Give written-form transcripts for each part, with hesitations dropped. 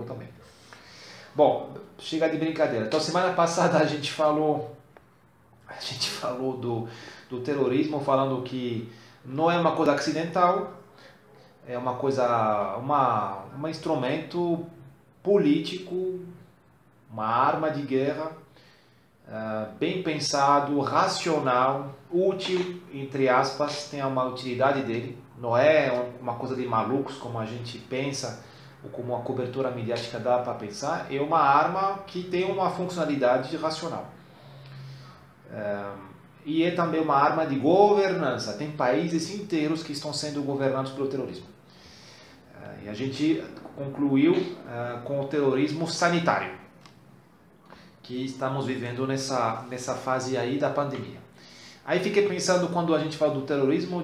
também. Bom, chega de brincadeira. Então, semana passada a gente falou do terrorismo, falando que não é uma coisa acidental, é uma coisa, um instrumento político, uma arma de guerra, bem pensado, racional, útil, entre aspas, tem uma utilidade dele, não é uma coisa de malucos como a gente pensa, ou como a cobertura midiática dá para pensar, é uma arma que tem uma funcionalidade racional. E é também uma arma de governança, tem países inteiros que estão sendo governados pelo terrorismo. E a gente concluiu com o terrorismo sanitário, que estamos vivendo nessa fase aí da pandemia. Aí fiquei pensando, quando a gente fala do terrorismo,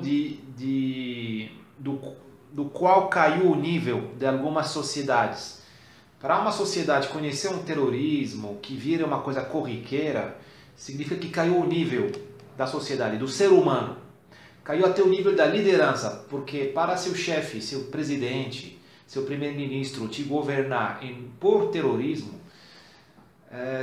do qual caiu o nível de algumas sociedades. Para uma sociedade conhecer um terrorismo que vira uma coisa corriqueira, significa que caiu o nível da sociedade, do ser humano. Caiu até o nível da liderança, porque para seu chefe, seu presidente, seu primeiro-ministro te governar por terrorismo,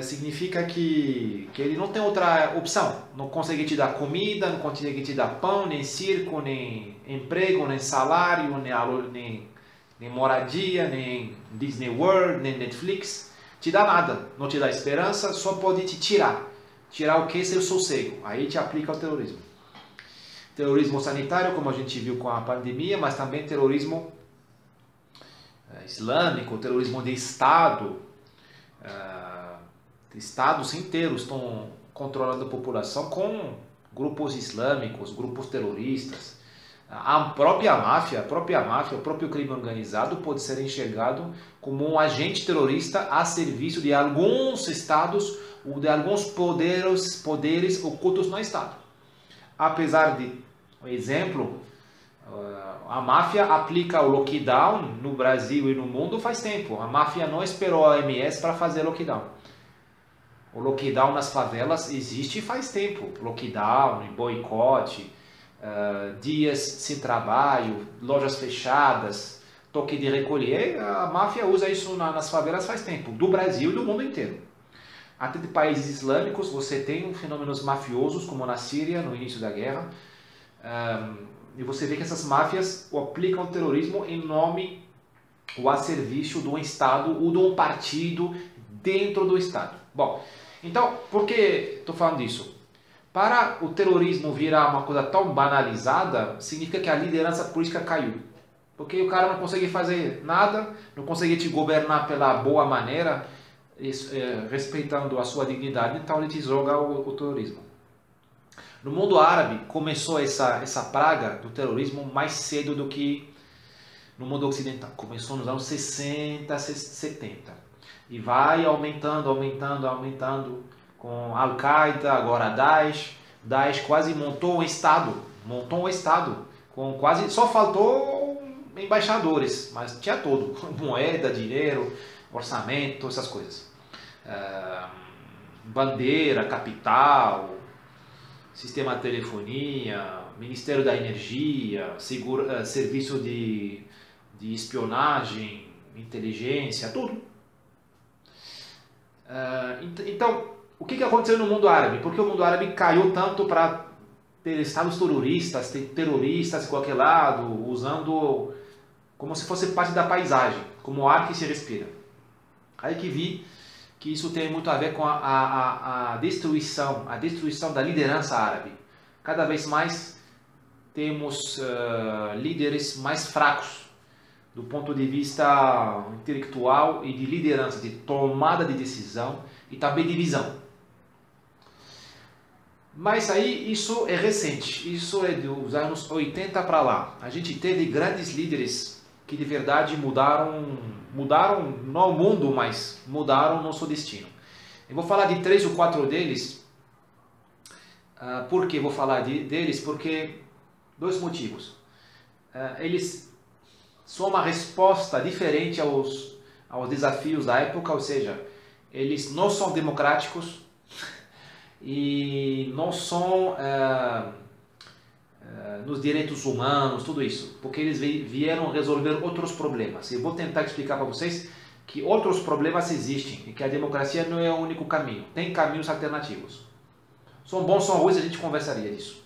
significa que ele não tem outra opção. Não consegue te dar comida, não consegue te dar pão, nem circo, nem emprego, nem salário, nem moradia, nem Disney World, nem Netflix. Te dá nada, não te dá esperança, só pode te tirar. Tirar o que? Seu sossego. Aí te aplica o terrorismo. Terrorismo sanitário, como a gente viu com a pandemia, mas também terrorismo islâmico, terrorismo de Estado. Estados inteiros estão controlando a população com grupos islâmicos, grupos terroristas. A própria máfia, o próprio crime organizado pode ser enxergado como um agente terrorista a serviço de alguns estados ou de alguns poderes ocultos no Estado. Apesar de, por exemplo, a máfia aplica o lockdown no Brasil e no mundo faz tempo. A máfia não esperou a OMS para fazer lockdown. O lockdown nas favelas existe faz tempo. Lockdown, boicote, dias sem trabalho, lojas fechadas, toque de recolher. A máfia usa isso nas favelas faz tempo, do Brasil e do mundo inteiro. Até de países islâmicos você tem fenômenos mafiosos, como na Síria, no início da guerra. E você vê que essas máfias aplicam o terrorismo em nome ou a serviço de um Estado ou de um partido dentro do Estado. Bom, então, por que estou falando disso? Para o terrorismo virar uma coisa tão banalizada, significa que a liderança política caiu. Porque o cara não consegue fazer nada, não consegue te governar pela boa maneira, respeitando a sua dignidade, então ele te joga o terrorismo. No mundo árabe começou essa praga do terrorismo mais cedo do que no mundo ocidental. Começou nos anos 60, 70. E vai aumentando, com Al-Qaeda, agora Daesh. Daesh quase montou um Estado, com quase, só faltou embaixadores, mas tinha tudo, moeda, dinheiro, orçamento, essas coisas. Bandeira, capital, sistema de telefonia, Ministério da Energia, serviço de espionagem, inteligência, tudo. Então, o que aconteceu no mundo árabe? Por que o mundo árabe caiu tanto para ter estados terroristas, ter terroristas de qualquer lado, usando como se fosse parte da paisagem, como o ar que se respira? Aí que vi que isso tem muito a ver com a destruição da liderança árabe. Cada vez mais temos líderes mais fracos do ponto de vista intelectual e de liderança, de tomada de decisão e também de visão. Mas aí isso é recente, isso é dos anos 80 para lá. A gente teve grandes líderes que de verdade mudaram não o mundo, mas mudaram o nosso destino. Eu vou falar de 3 ou 4 deles. Por que vou falar deles? Porque 2 motivos. Eles são uma resposta diferente aos desafios da época, ou seja, eles não são democráticos e não são nos direitos humanos, tudo isso, porque eles vieram resolver outros problemas. Eu vou tentar explicar para vocês que outros problemas existem e que a democracia não é o único caminho. Tem caminhos alternativos. São bons, são ruins, a gente conversaria disso.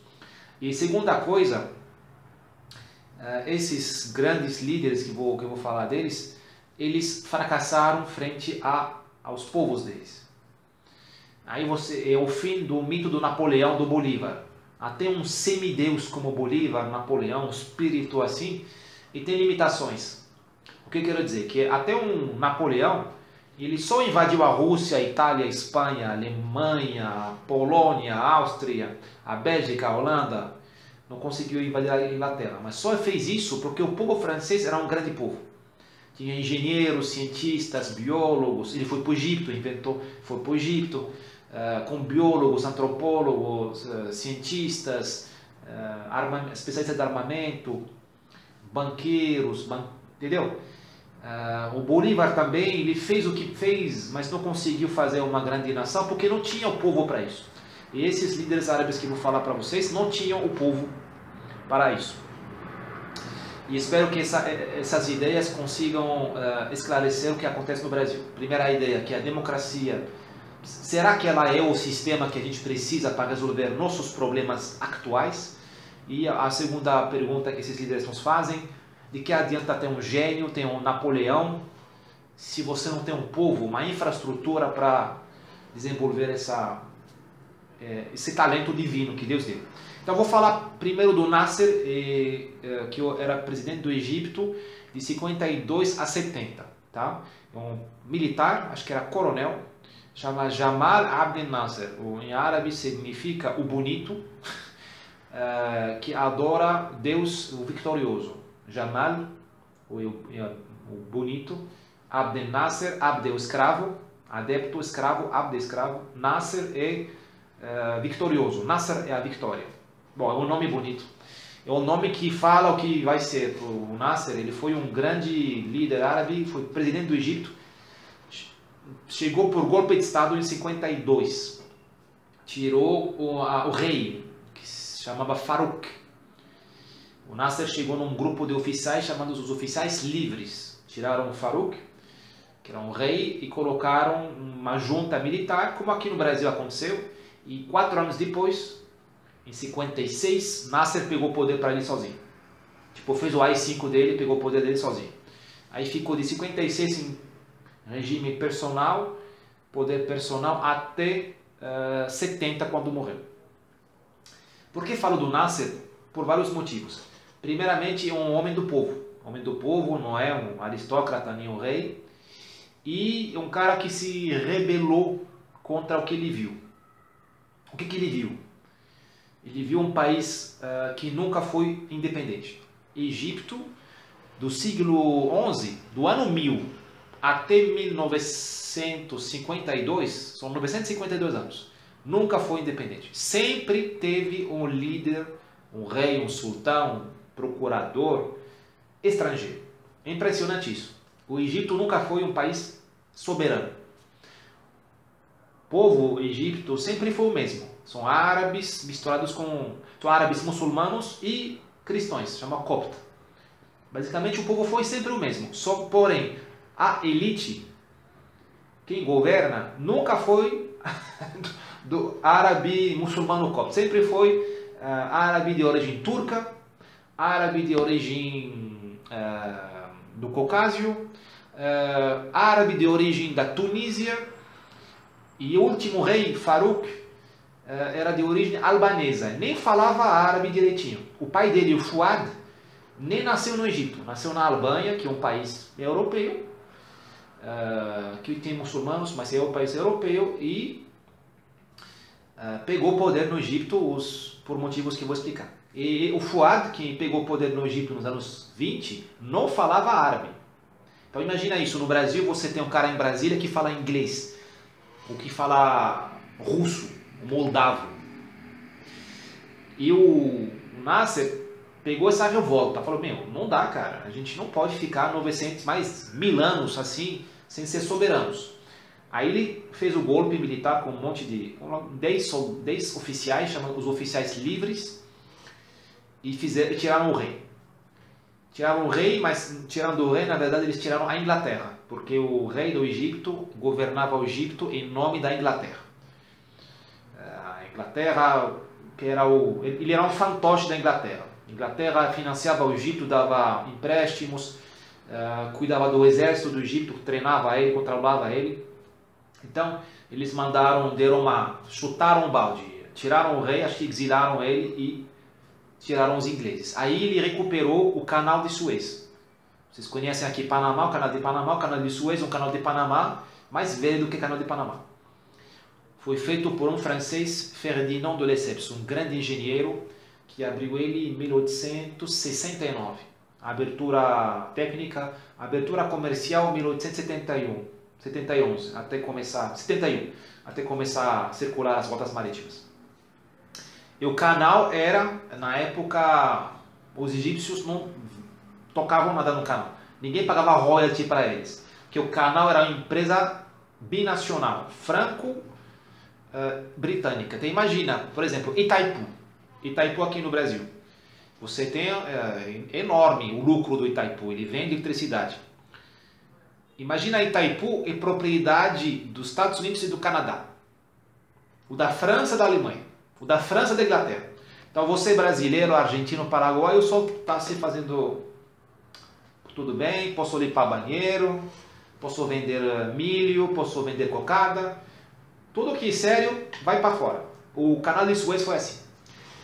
E segunda coisa, esses grandes líderes que eu vou falar deles, eles fracassaram frente aos povos deles. Aí é o fim do mito do Napoleão, do Bolívar. Até um semideus como Bolívar, Napoleão, um espírito assim, e tem limitações. O que eu quero dizer? Que até um Napoleão, ele só invadiu a Rússia, a Itália, a Espanha, a Alemanha, a Polônia, a Áustria, a Bélgica, a Holanda. Não conseguiu invadir a Inglaterra. Mas só fez isso porque o povo francês era um grande povo. Tinha engenheiros, cientistas, biólogos. Ele foi para o Egito, foi para o Egito, com biólogos, antropólogos, cientistas, especialistas de armamento, banqueiros, entendeu? O Bolívar também, ele fez o que fez, mas não conseguiu fazer uma grande nação porque não tinha o povo para isso. E esses líderes árabes que eu vou falar para vocês não tinham o povo para isso. E espero que essas ideias consigam esclarecer o que acontece no Brasil. Primeira ideia, que a democracia, será que ela é o sistema que a gente precisa para resolver nossos problemas atuais? E a segunda pergunta que esses líderes nos fazem, de que adianta ter um gênio, ter um Napoleão, se você não tem um povo, uma infraestrutura para desenvolver esse talento divino que Deus deu. Então vou falar primeiro do Nasser, que era presidente do Egito de 52 a 70. Tá? Um militar, acho que era coronel, chama Jamal Abdel Nasser. Em árabe significa o bonito, que adora Deus o vitorioso. Jamal, o bonito, Abdel Nasser, Abdel escravo, adepto escravo, Abdel escravo, Nasser é vitorioso, Nasser é a vitória. Bom, é um nome bonito. É um nome que fala o que vai ser. O Nasser, ele foi um grande líder árabe, foi presidente do Egito, chegou por golpe de Estado em 52, tirou o rei, que se chamava Farouk. O Nasser chegou num grupo de oficiais, chamando os oficiais livres. Tiraram o Farouk, que era um rei, e colocaram uma junta militar, como aqui no Brasil aconteceu, e 4 anos depois, em 56, Nasser pegou o poder para ele sozinho. Tipo, fez o AI-5 dele e pegou o poder dele sozinho. Aí ficou de 56 em regime personal, poder personal, até 70, quando morreu. Por que falo do Nasser? Por vários motivos. Primeiramente, é um homem do povo. Homem do povo, não é um aristócrata nem um rei. E um cara que se rebelou contra o que ele viu. O que ele viu? Ele viu um país que nunca foi independente. Egito, do século XI, do ano 1000 até 1952, são 952 anos, nunca foi independente. Sempre teve um líder, um rei, um sultão, um procurador estrangeiro. É impressionante isso. O Egito nunca foi um país soberano. O povo egípcio sempre foi o mesmo. São árabes misturados são árabes muçulmanos e cristãos, chama copta. Basicamente o povo foi sempre o mesmo. Só porém a elite, quem governa, nunca foi do árabe muçulmano copta. Sempre foi árabe de origem turca, árabe de origem do Caucásio, árabe de origem da Tunísia, e o último rei, Farouk, era de origem albanesa, nem falava árabe direitinho. O pai dele, o Fuad, nem nasceu no Egito, nasceu na Albânia, que é um país europeu, que tem muçulmanos, mas é um país europeu, e pegou poder no Egito por motivos que eu vou explicar. E o Fuad, que pegou poder no Egito nos anos 20, não falava árabe. Então imagina isso, no Brasil você tem um cara em Brasília que fala inglês, ou que fala russo, moldavo. E o Nasser pegou essa revolta, falou, não dá, cara, a gente não pode ficar 900, mais 1000 anos assim, sem ser soberanos. Aí ele fez o golpe militar com um monte de 10 oficiais, chamando os oficiais livres, e tiraram o rei. Tiraram o rei, mas tirando o rei, na verdade eles tiraram a Inglaterra, porque o rei do Egito governava o Egito em nome da Inglaterra. A Inglaterra, ele era um fantoche da Inglaterra. A Inglaterra financiava o Egito, dava empréstimos, cuidava do exército do Egito, treinava ele, controlava ele. Então, eles chutaram o balde, tiraram o rei, acho que exilaram ele e tiraram os ingleses. Aí ele recuperou o canal de Suez. Vocês conhecem aqui Panamá, o canal de Panamá, o canal de Suez, um canal de Panamá mais velho do que o canal de Panamá. Foi feito por um francês, Ferdinand de Lesseps, um grande engenheiro que abriu ele em 1869. Abertura técnica, abertura comercial 1871, 71, até começar a circular as rotas marítimas. E o canal era, na época, os egípcios não tocavam nada no canal. Ninguém pagava royalty para eles, porque o canal era uma empresa binacional, franco-britânica. Então imagina, por exemplo, Itaipu aqui no Brasil. Você tem enorme o lucro do Itaipu, ele vende eletricidade. Imagina, Itaipu é propriedade dos Estados Unidos e do Canadá, o da França e da Alemanha, o da França e da Inglaterra. Então você brasileiro, argentino, paraguaio, só está se fazendo tudo bem, posso limpar banheiro, posso vender milho, posso vender cocada, tudo que é sério vai para fora. O canal de Suez foi assim.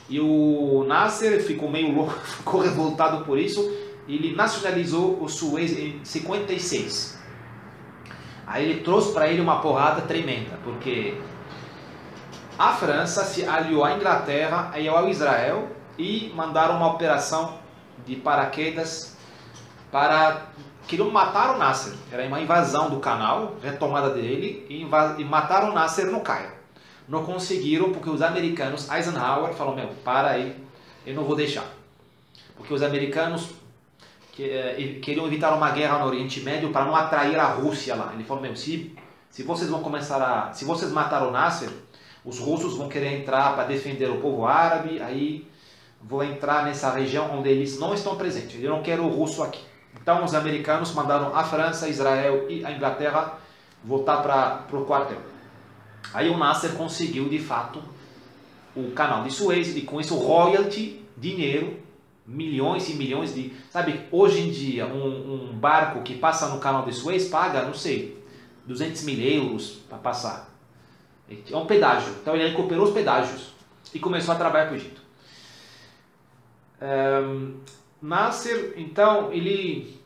E o Nasser ficou meio louco, ficou revoltado por isso, ele nacionalizou o Suez em 56. Aí ele trouxe para ele uma porrada tremenda, porque a França se aliou à Inglaterra e ao Israel e mandaram uma operação de paraquedas queriam matar o Nasser. Era uma invasão do canal, retomada dele, e mataram o Nasser no Cairo. Não conseguiram porque os americanos, Eisenhower, falou, para aí, eu não vou deixar. Porque os americanos queriam evitar uma guerra no Oriente Médio para não atrair a Rússia lá. Ele falou, se vocês vão se vocês mataram o Nasser, os russos vão querer entrar para defender o povo árabe, aí vou entrar nessa região onde eles não estão presentes. Eu não quero o russo aqui. Então os americanos mandaram a França, Israel e a Inglaterra voltar para o quartel. Aí o Nasser conseguiu de fato o canal de Suez e com isso royalty, dinheiro, milhões e milhões de... Sabe, hoje em dia um barco que passa no canal de Suez paga, não sei, 200 mil euros para passar. É um pedágio. Então ele recuperou os pedágios e começou a trabalhar para o Egito. Nasser, então,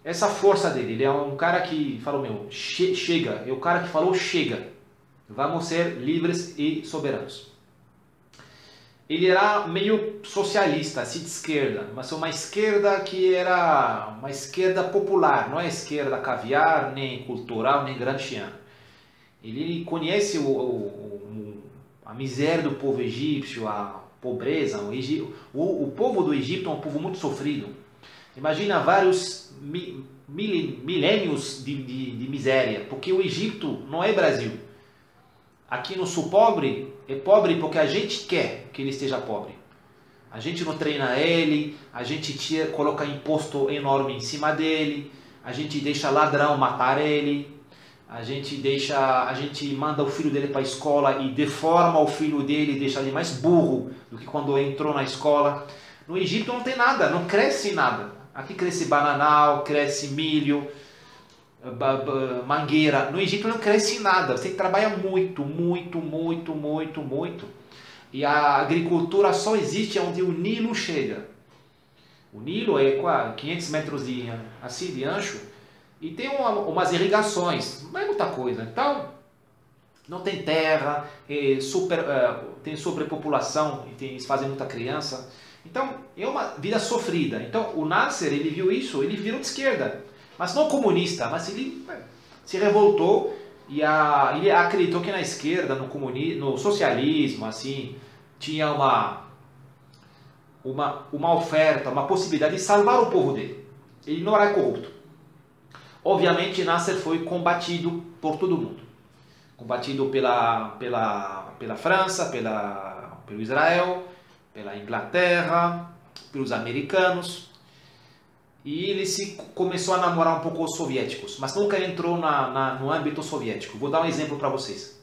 essa força dele, ele é um cara que falou, chega, é o cara que falou, chega, vamos ser livres e soberanos. Ele era meio socialista, assim, de esquerda, mas uma esquerda que era uma esquerda popular, não é esquerda caviar, nem cultural, nem gramsciana. Ele conhece a miséria do povo egípcio, a pobreza. O povo do Egito é um povo muito sofrido. Imagina vários milênios de miséria, porque o Egito não é Brasil. Aqui no sul pobre, é pobre porque a gente quer que ele esteja pobre. A gente não treina ele, a gente coloca imposto enorme em cima dele, a gente deixa ladrão matar ele, a gente manda o filho dele para a escola e deforma o filho dele, deixa ele mais burro do que quando entrou na escola. No Egito não tem nada, não cresce nada. Aqui cresce bananal, cresce milho, mangueira. No Egito não cresce nada, você trabalha muito, muito, muito, muito, muito. E a agricultura só existe onde o Nilo chega. O Nilo é 500 metros de ancho e tem umas irrigações, não é muita coisa. Então, não tem terra, tem sobrepopulação, eles fazem muita criança. Então, é uma vida sofrida. Então, o Nasser, ele viu isso, ele virou de esquerda. Mas não comunista, mas ele se revoltou e ele acreditou que na esquerda, no socialismo, assim, tinha uma oferta, uma possibilidade de salvar o povo dele. Ele não era corrupto. Obviamente, Nasser foi combatido por todo mundo. Combatido pela França, pelo Israel, pela Inglaterra, pelos americanos. e ele começou a namorar um pouco com os soviéticos, mas nunca entrou no âmbito soviético. Vou dar um exemplo para vocês.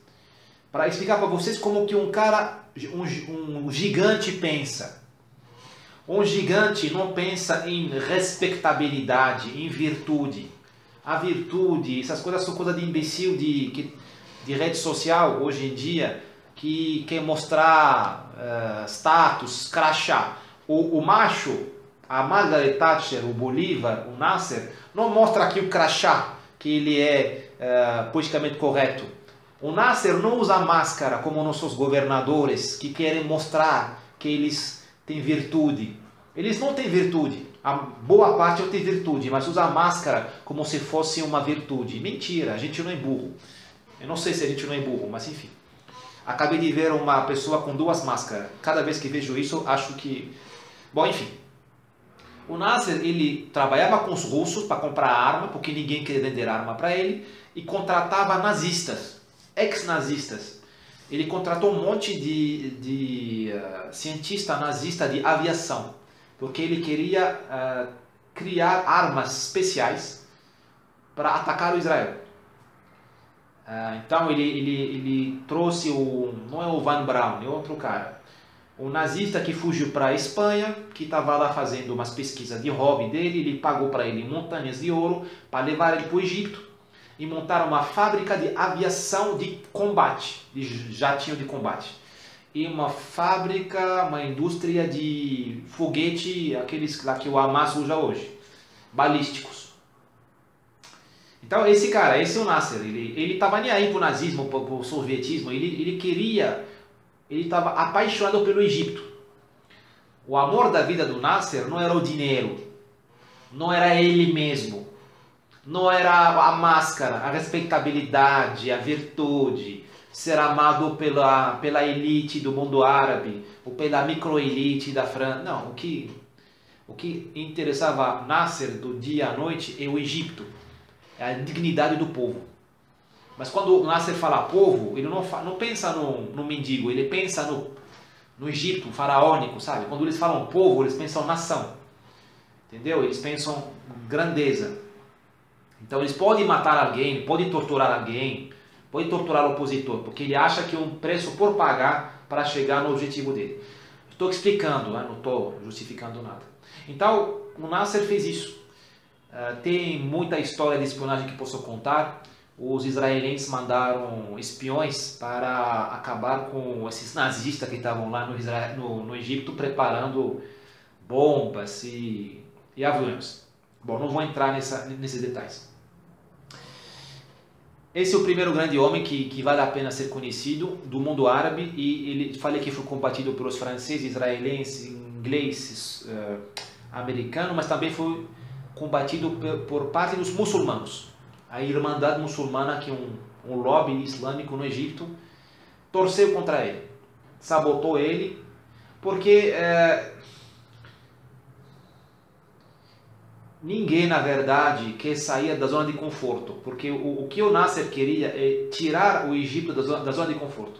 Para explicar para vocês como que um cara, um gigante pensa. Um gigante não pensa em respeitabilidade, em virtude. A virtude, essas coisas são coisas de imbecil de rede social hoje em dia, que quer mostrar status, crachá. O macho, a Margaret Thatcher, o Bolívar, o Nasser, não mostra aqui o crachá, que ele é politicamente correto. O Nasser não usa máscara como nossos governadores, que querem mostrar que eles têm virtude. Eles não têm virtude. A boa parte não tem virtude, mas usa máscara como se fosse uma virtude. Mentira, a gente não é burro. Eu não sei se a gente não é burro, mas enfim. Acabei de ver uma pessoa com duas máscaras. Cada vez que vejo isso, acho que... Bom, enfim. O Nasser, ele trabalhava com os russos para comprar arma, porque ninguém queria vender arma para ele, e contratava nazistas, ex-nazistas. Ele contratou um monte de cientista nazista de aviação, porque ele queria criar armas especiais para atacar o Israel. Então ele trouxe não é o Van Braun, é outro cara, um nazista que fugiu para a Espanha, que estava lá fazendo umas pesquisas de hobby dele. Ele pagou para ele montanhas de ouro para levar ele para o Egito e montar uma fábrica de aviação de combate, de jatinho de combate, e uma fábrica, uma indústria de foguete, aqueles lá que o Hamas usa hoje, balísticos. Então esse cara, esse é o Nasser, ele estava nem aí para o nazismo, para o sovietismo, ele estava apaixonado pelo Egito. O amor da vida do Nasser não era o dinheiro, não era ele mesmo, não era a máscara, a respeitabilidade, a virtude, ser amado pela elite do mundo árabe, ou pela microelite da França. Não, o que interessava Nasser do dia à noite é o Egito. É a dignidade do povo. Mas quando o Nasser fala povo, ele não pensa no mendigo, ele pensa no Egito faraônico, sabe? Quando eles falam povo, eles pensam nação. Entendeu? Eles pensam grandeza. Então eles podem matar alguém, podem torturar alguém, podem torturar o opositor, porque ele acha que é um preço por pagar para chegar no objetivo dele. Estou explicando, não estou justificando nada. Então o Nasser fez isso. Tem muita história de espionagem que posso contar. Os israelenses mandaram espiões para acabar com esses nazistas que estavam lá no Egito preparando bombas e aviões. Bom, não vou entrar nesses detalhes. Esse é o primeiro grande homem que vale a pena ser conhecido do mundo árabe, e ele falei que foi combatido pelos franceses, israelenses, ingleses, americanos, mas também foi combatido por parte dos muçulmanos. A Irmandade Muçulmana, que é um lobby islâmico no Egito, torceu contra ele, sabotou ele, porque ninguém, na verdade, quer sair da zona de conforto, porque o que o Nasser queria é tirar o Egito da zona de conforto.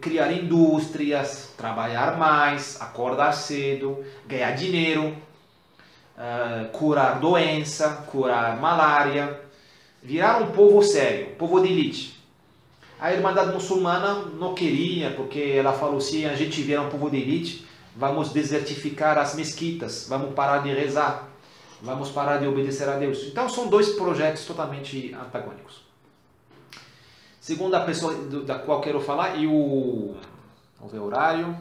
Criar indústrias, trabalhar mais, acordar cedo, ganhar dinheiro, curar doença, curar malária, virar um povo sério, povo de elite. A Irmandade Muçulmana não queria, porque ela falou: se a gente virar um povo de elite, vamos desertificar as mesquitas, vamos parar de rezar, vamos parar de obedecer a Deus. Então são dois projetos totalmente antagônicos. Segunda pessoa da qual quero falar, vamos ver o horário,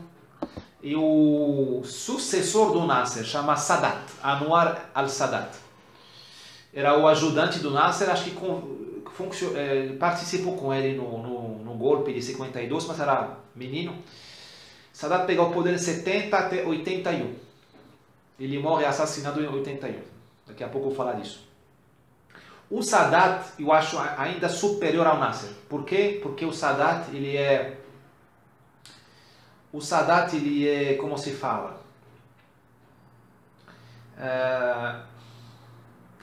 e o sucessor do Nasser, chama Sadat, Anwar al-Sadat. Era o ajudante do Nasser, acho que participou com ele no golpe de 52, mas era menino. Sadat pegou o poder em 70 até 81. Ele morre assassinado em 81. Daqui a pouco eu vou falar disso. O Sadat eu acho ainda superior ao Nasser. Por quê? Porque o Sadat, ele é, como se fala?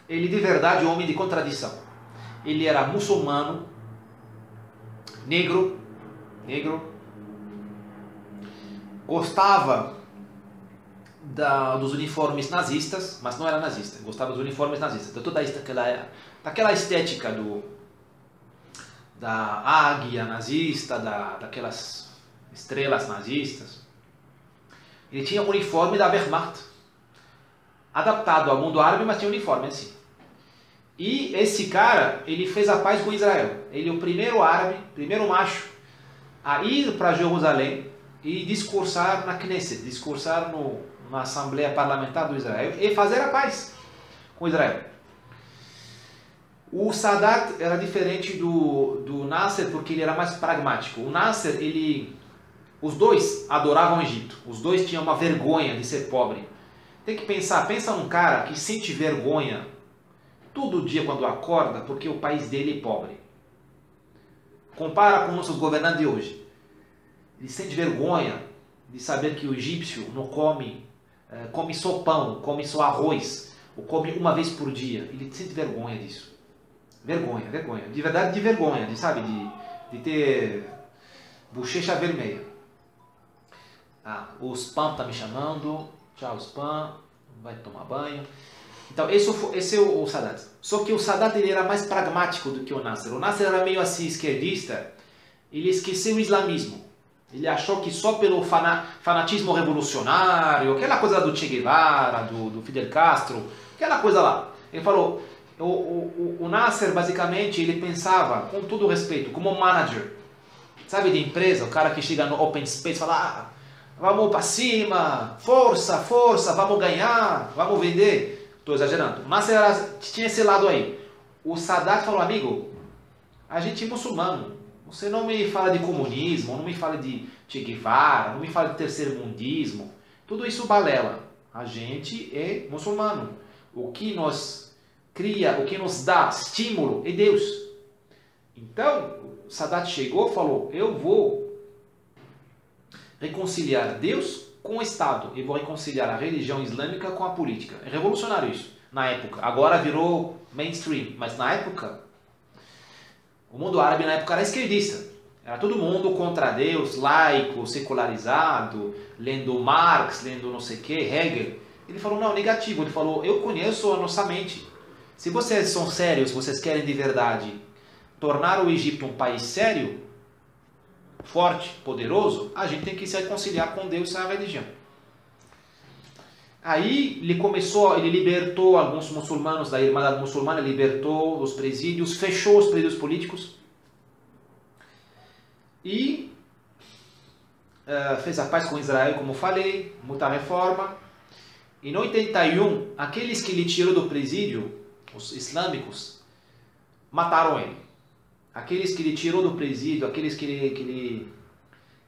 Ele de verdade é um homem de contradição. Ele era muçulmano, negro, gostava dos uniformes nazistas, mas não era nazista, gostava dos uniformes nazistas, de toda daquela estética da águia nazista, daquelas estrelas nazistas. Ele tinha um uniforme da Wehrmacht, adaptado ao mundo árabe, mas tinha um uniforme assim. E esse cara, ele fez a paz com Israel. Ele é o primeiro árabe, primeiro macho, a ir para Jerusalém e discursar na Knesset, discursar na Assembleia Parlamentar do Israel e fazer a paz com Israel. O Sadat era diferente do Nasser porque ele era mais pragmático. O Nasser, os dois adoravam o Egito. Os dois tinham uma vergonha de ser pobre. Tem que pensa num cara que sente vergonha todo dia quando acorda porque o país dele é pobre. Compara com nossos governantes de hoje. Ele sente vergonha de saber que o egípcio não come só pão, come só arroz, ou come uma vez por dia. Ele sente vergonha disso. Vergonha. De verdade, de vergonha, de ter bochecha vermelha. O Spam tá me chamando. Tchau, Spam. Vai tomar banho. Então, esse é o Sadat. Só que o Sadat ele era mais pragmático do que o Nasser. O Nasser era meio assim esquerdista. Ele esqueceu o islamismo. Ele achou que só pelo fanatismo revolucionário, aquela coisa do Che Guevara, do Fidel Castro, aquela coisa lá. Ele falou, o Nasser basicamente ele pensava, com todo respeito, como um manager, sabe, de empresa, o cara que chega no open space e fala, vamos para cima, força, vamos ganhar, vamos vender. Estou exagerando. O Nasser tinha esse lado aí. O Sadat falou, amigo, a gente é muçulmano. Você não me fala de comunismo, não me fala de Che Guevara, não me fala de terceiro-mundismo. Tudo isso balela. A gente é muçulmano. O que nos cria, o que nos dá estímulo é Deus. Então, Sadat chegou e falou, eu vou reconciliar Deus com o Estado. E vou reconciliar a religião islâmica com a política. É revolucionário isso, na época. Agora virou mainstream, mas na época... O mundo árabe na época era esquerdista. Era todo mundo contra Deus, laico, secularizado, lendo Marx, lendo não sei o que, Hegel. Ele falou, não, negativo. Ele falou, eu conheço a nossa mente. Se vocês são sérios, vocês querem de verdade tornar o Egito um país sério, forte, poderoso, a gente tem que se reconciliar com Deus e a religião. Aí ele libertou alguns muçulmanos da Irmandade Muçulmana, libertou os presídios, fechou os presídios políticos e fez a paz com Israel, como falei, muita reforma. E em 81, aqueles que ele tirou do presídio, os islâmicos, mataram ele. Aqueles que ele tirou do presídio, aqueles que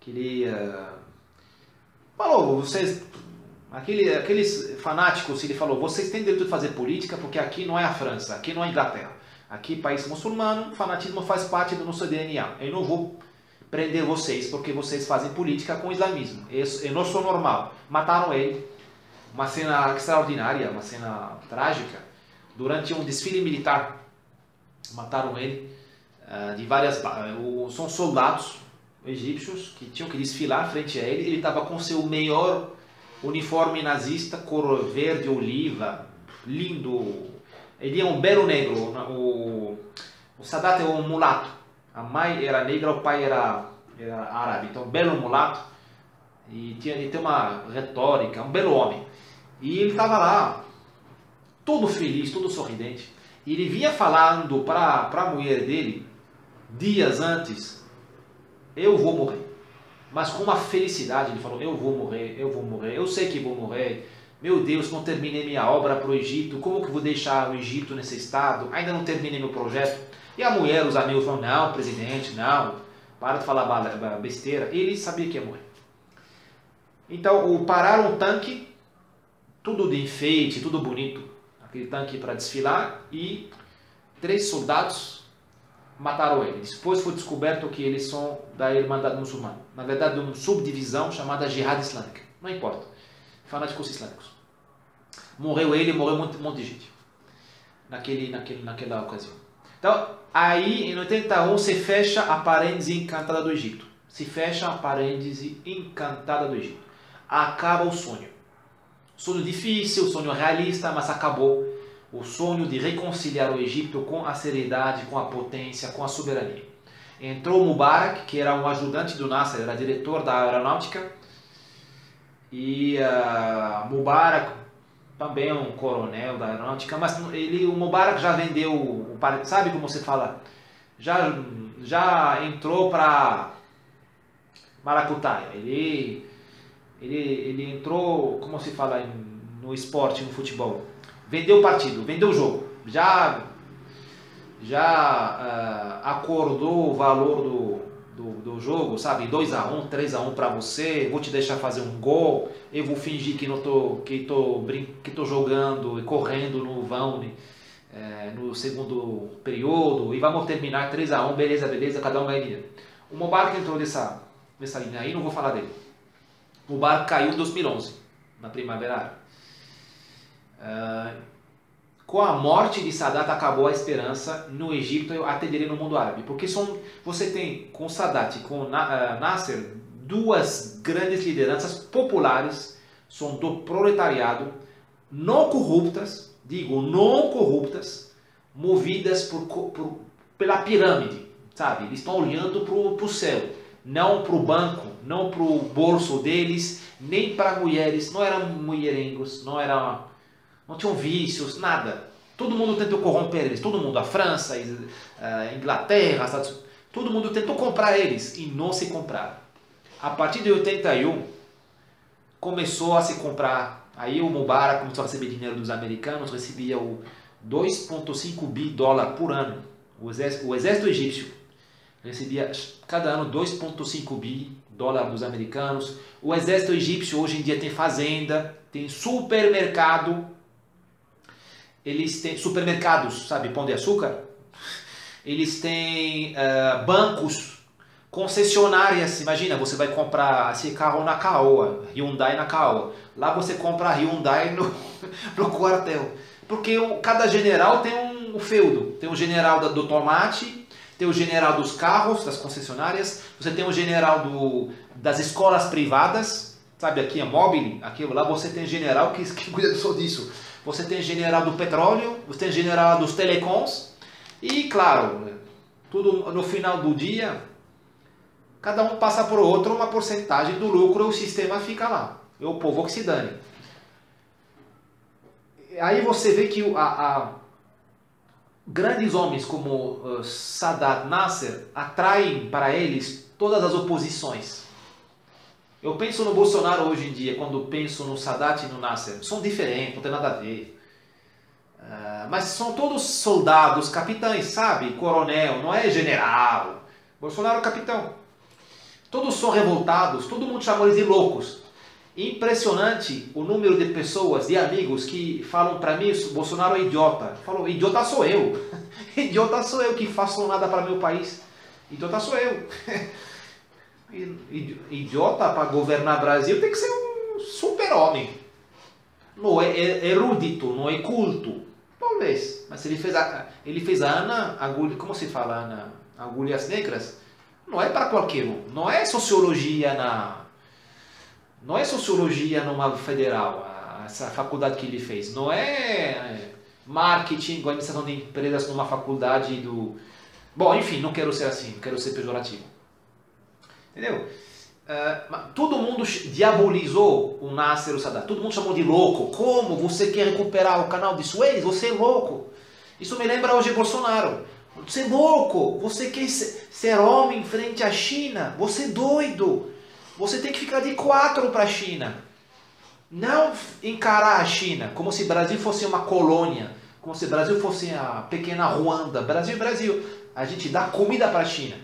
ele falou, vocês... Aqueles fanáticos, ele falou, vocês têm direito de fazer política porque aqui não é a França, aqui não é a Inglaterra. Aqui, país muçulmano, o fanatismo faz parte do nosso DNA. Eu não vou prender vocês porque vocês fazem política com o islamismo. Eu não sou normal. Mataram ele. Uma cena extraordinária, uma cena trágica. Durante um desfile militar, mataram ele de várias... São soldados egípcios que tinham que desfilar frente a ele. Ele estava com seu melhor... uniforme nazista, cor verde, oliva, lindo. Ele é um belo negro. O Sadat é um mulato. A mãe era negra, o pai era árabe. Então, belo mulato. E ele tem uma retórica, um belo homem. E ele estava lá, todo feliz, todo sorridente. E ele vinha falando para a mulher dele, dias antes, eu vou morrer. Mas com uma felicidade, ele falou, eu vou morrer, eu sei que vou morrer, meu Deus, não terminei minha obra para o Egito, como que vou deixar o Egito nesse estado, ainda não terminei meu projeto. E a mulher, os amigos falaram, não, presidente, não, para de falar besteira. Ele sabia que ia morrer. Então, pararam um tanque, tudo de enfeite, tudo bonito, aquele tanque para desfilar, e 3 soldados mataram ele. Depois foi descoberto que eles são da Irmandade Muçulmana. Na verdade, de uma subdivisão chamada Jihad Islâmica. Não importa. Fanáticos islâmicos. Morreu ele, morreu um monte de gente. Naquela ocasião. Então, aí em 81 se fecha a parêntese encantada do Egito. Se fecha a parêntese encantada do Egito. Acaba o sonho. Sonho difícil, sonho realista, mas acabou. O sonho de reconciliar o Egito com a seriedade, com a potência, com a soberania. Entrou Mubarak, que era um ajudante do Nasser, era diretor da aeronáutica, e Mubarak também é um coronel da aeronáutica, mas o Mubarak já vendeu, sabe como se fala? Já entrou para maracutaia. Ele entrou, como se fala no esporte, no futebol. Vendeu o partido, vendeu o jogo. Já acordou o valor do jogo, sabe? 2-1, 3-1 para você, vou te deixar fazer um gol, eu vou fingir que tô jogando e correndo no vão, no segundo período, e vamos terminar 3-1, beleza, cada um ganha dinheiro. O Mubarak entrou nessa linha aí, não vou falar dele. O Mubarak caiu em 2011, na Primavera Árabe. Com a morte de Sadat acabou a esperança no Egito atenderem no mundo árabe, porque você tem com Sadat e com Nasser duas grandes lideranças populares, são do proletariado, não corruptas, movidas pela pirâmide, sabe? Eles estão olhando para o céu, não para o banco, não para o bolso deles, nem para mulheres, não eram mulherengos, não tinham vícios, nada. Todo mundo tentou corromper eles, todo mundo, a França, a Inglaterra, todo mundo tentou comprar eles e não se compraram. A partir de 81, começou a se comprar. Aí o Mubarak começou a receber dinheiro dos americanos, recebia o 2,5 bi dólar por ano. O exército egípcio recebia cada ano 2,5 bi dólar dos americanos. O exército egípcio hoje em dia tem fazenda, tem supermercado. Eles têm supermercados, sabe, Pão de Açúcar? Eles têm bancos, concessionárias. Imagina, você vai comprar esse carro na Caoa, Hyundai na Caoa. Lá você compra a Hyundai no quartel. Porque cada general tem um feudo. Tem o general do tomate, tem o general dos carros, das concessionárias. Você tem o general das escolas privadas. Sabe, aqui é Mobile, aqui lá você tem general que cuida só disso. Você tem general do petróleo, você tem general dos telecoms e, claro, tudo no final do dia, cada um passa por outro uma porcentagem do lucro e o sistema fica lá. É o povo que se dane. Aí você vê que grandes homens como Sadat, Nasser, atraem para eles todas as oposições. Eu penso no Bolsonaro hoje em dia, quando penso no Sadat e no Nasser. São diferentes, não tem nada a ver. Mas são todos soldados, capitães, sabe? Coronel, não é general. Bolsonaro é capitão. Todos são revoltados, todo mundo chama eles de loucos. Impressionante o número de pessoas, de amigos que falam para mim, Bolsonaro é idiota. Falou, idiota sou eu. Idiota sou eu que faço nada para meu país. Idiota sou eu. Idiota para governar Brasil tem que ser um super-homem. Não é erudito, não é culto. Talvez. Mas ele fez a Ana, como se fala, Ana? Agulhas Negras. Não é para qualquer um. Não é sociologia numa federal, essa faculdade que ele fez. Não é marketing, administração de empresas numa faculdade do... Bom, enfim, não quero ser assim, não quero ser pejorativo. Entendeu? Todo mundo diabolizou o Nasser e o Sadat. Todo mundo chamou de louco. Como você quer recuperar o canal de Suez? Você é louco. Isso me lembra hoje Bolsonaro. Você é louco. Você quer ser homem frente à China? Você é doido. Você tem que ficar de 4 para a China. Não encarar a China como se o Brasil fosse uma colônia. Como se o Brasil fosse a pequena Ruanda. Brasil. A gente dá comida para a China.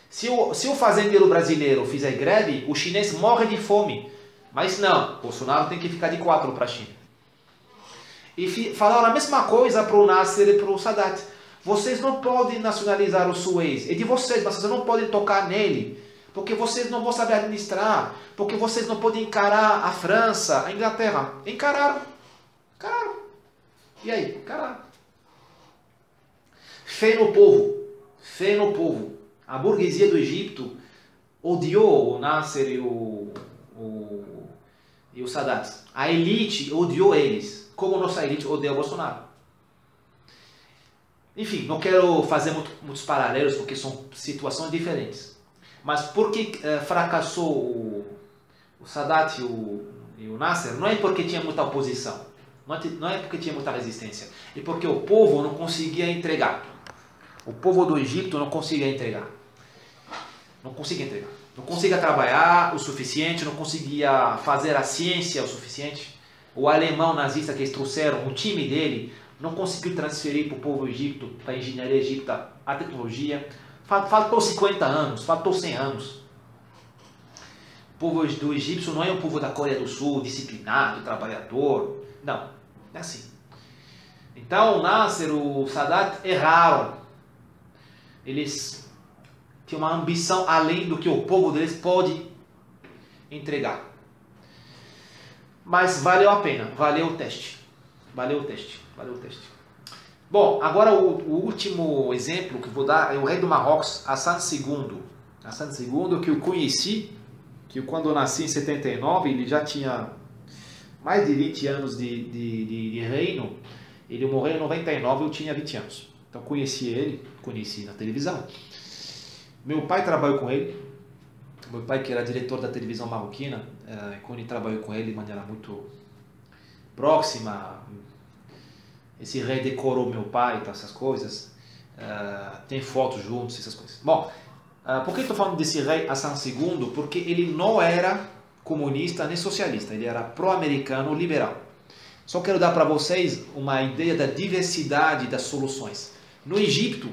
Se o fazendeiro brasileiro fizer greve, o chinês morre de fome. Mas não, Bolsonaro tem que ficar de 4 para a China. E falaram a mesma coisa para o Nasser e para o Sadat. Vocês não podem nacionalizar o Suez. É de vocês, mas vocês não podem tocar nele. Porque vocês não vão saber administrar. Porque vocês não podem encarar a França, a Inglaterra. Encararam. E aí? Encararam. Fé no povo. A burguesia do Egito odiou o Nasser e o Sadat. A elite odiou eles, como nossa elite odeia o Bolsonaro. Enfim, não quero fazer muitos paralelos, porque são situações diferentes. Mas por que fracassou o Sadat e o Nasser? Não é porque tinha muita oposição, não é porque tinha muita resistência, é porque o povo não conseguia entregar. O povo do Egito não conseguia entregar. Não conseguia entregar. Não conseguia trabalhar o suficiente, não conseguia fazer a ciência o suficiente. O alemão nazista que eles trouxeram, o time dele, não conseguiu transferir para o povo egípcio, para a engenharia egípcia, a tecnologia. Faltou 50 anos, faltou 100 anos. O povo do egípcio não é um povo da Coreia do Sul, disciplinado, trabalhador. Não, é assim. Então o Nasser, o Sadat erraram. Eles tinham uma ambição além do que o povo deles pode entregar. Mas valeu a pena, valeu o teste. Valeu o teste, valeu o teste. Bom, agora o último exemplo que vou dar é o rei do Marrocos, Hassan II. Hassan II, que eu conheci, que quando eu nasci em 79, ele já tinha mais de 20 anos de reino. Ele morreu em 99, eu tinha 20 anos. Então conheci ele, conheci na televisão. Meu pai trabalhou com ele. Meu pai, que era diretor da televisão marroquina, quando ele trabalhou com ele de maneira muito próxima. Esse rei decorou meu pai e essas coisas. Tem fotos juntos, essas coisas. Bom, por que eu estou falando desse rei Hassan II? Porque ele não era comunista nem socialista. Ele era pró-americano liberal. Só quero dar para vocês uma ideia da diversidade das soluções. No Egito,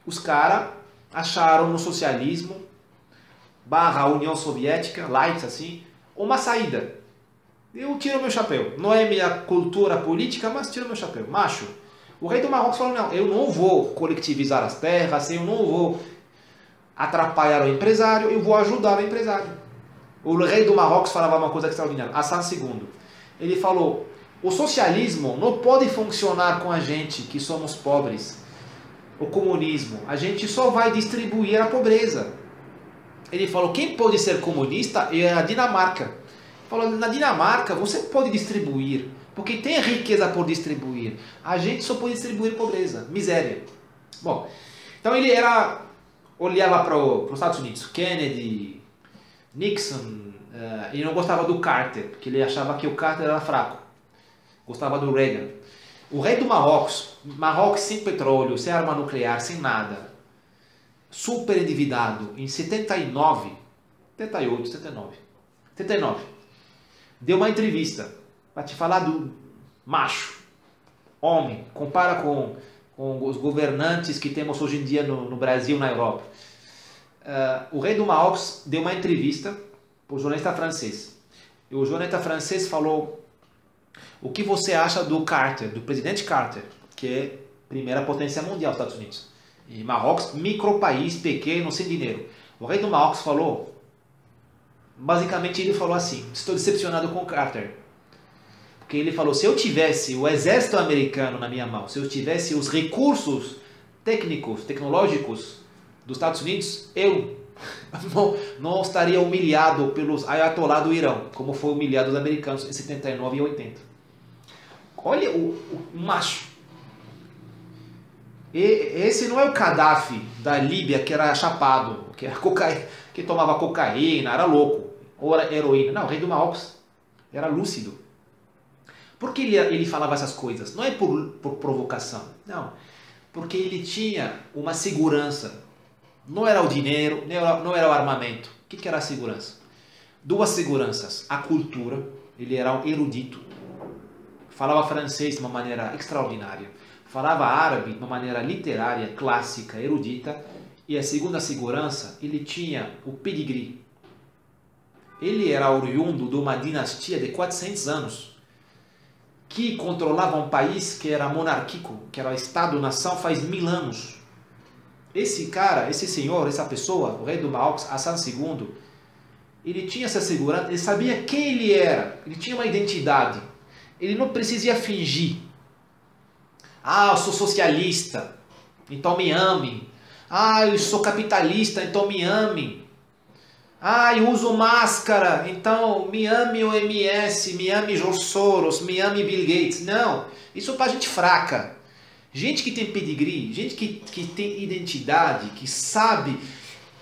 os caras acharam no socialismo / União Soviética, light assim, uma saída. Eu tiro meu chapéu. Não é minha cultura política, mas tiro meu chapéu. Macho, o rei do Marrocos falou, não, eu não vou colectivizar as terras, eu não vou atrapalhar o empresário, eu vou ajudar o empresário. O rei do Marrocos falava uma coisa extraordinária, Hassan II. Ele falou, o socialismo não pode funcionar com a gente que somos pobres. O comunismo, a gente só vai distribuir a pobreza. Ele falou, quem pode ser comunista é a Dinamarca. Ele falou, na Dinamarca você pode distribuir, porque tem riqueza por distribuir. A gente só pode distribuir pobreza, miséria. Bom, então ele olhava para os Estados Unidos, Kennedy, Nixon, ele não gostava do Carter, porque ele achava que o Carter era fraco. Gostava do Reagan. O rei do Marrocos sem petróleo, sem arma nuclear, sem nada, super endividado, em 79, 79, deu uma entrevista para te falar do macho, homem, compara com os governantes que temos hoje em dia no Brasil, na Europa. O rei do Marrocos deu uma entrevista para o jornalista francês. E o jornalista francês falou, o que você acha do Carter, do presidente Carter, que é a primeira potência mundial dos Estados Unidos? E Marrocos, micropaís, pequeno, sem dinheiro. O rei do Marrocos falou, basicamente ele falou assim, estou decepcionado com o Carter. Porque ele falou, se eu tivesse o exército americano na minha mão, se eu tivesse os recursos técnicos, tecnológicos dos Estados Unidos, eu não estaria humilhado pelos ayatollah do Irão, como foi humilhado os americanos em 79 e 80. Olha o macho. E esse não é o Gaddafi da Líbia, que era chapado, que tomava cocaína, era louco, ou era heroína. Não, o rei do Marrocos era lúcido. Por que ele falava essas coisas? Não é por provocação, não. Porque ele tinha uma segurança. Não era o dinheiro, não era o armamento. O que era a segurança? Duas seguranças. A cultura, ele era um erudito. Falava francês de uma maneira extraordinária. Falava árabe de uma maneira literária, clássica, erudita. E a segunda segurança, ele tinha o pedigree. Ele era oriundo de uma dinastia de 400 anos, que controlava um país que era monárquico, que era Estado-nação faz 1000 anos. Esse cara, esse senhor, essa pessoa, o rei do Marrocos, Hassan II, ele tinha essa segurança, ele sabia quem ele era, ele tinha uma identidade, ele não precisava fingir. Ah, eu sou socialista, então me amem. Ah, eu sou capitalista, então me amem. Ah, eu uso máscara, então me ame o MS, me ame George Soros, me ame Bill Gates. Não, isso é para gente fraca. Gente que tem pedigree, gente que tem identidade, que sabe.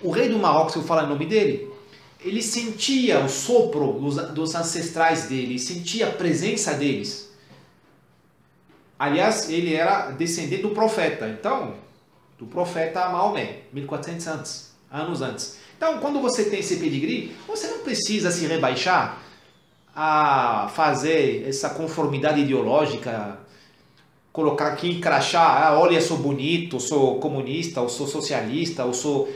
O rei do Marrocos, eu falo o nome dele, ele sentia o sopro dos ancestrais dele, sentia a presença deles. Aliás, ele era descendente do profeta, então, do profeta Maomé, 1400 anos antes. Então, quando você tem esse pedigree, você não precisa se rebaixar a fazer essa conformidade ideológica, colocar aqui em crachá, ah, olha, eu sou bonito, eu sou comunista, eu sou socialista, eu sou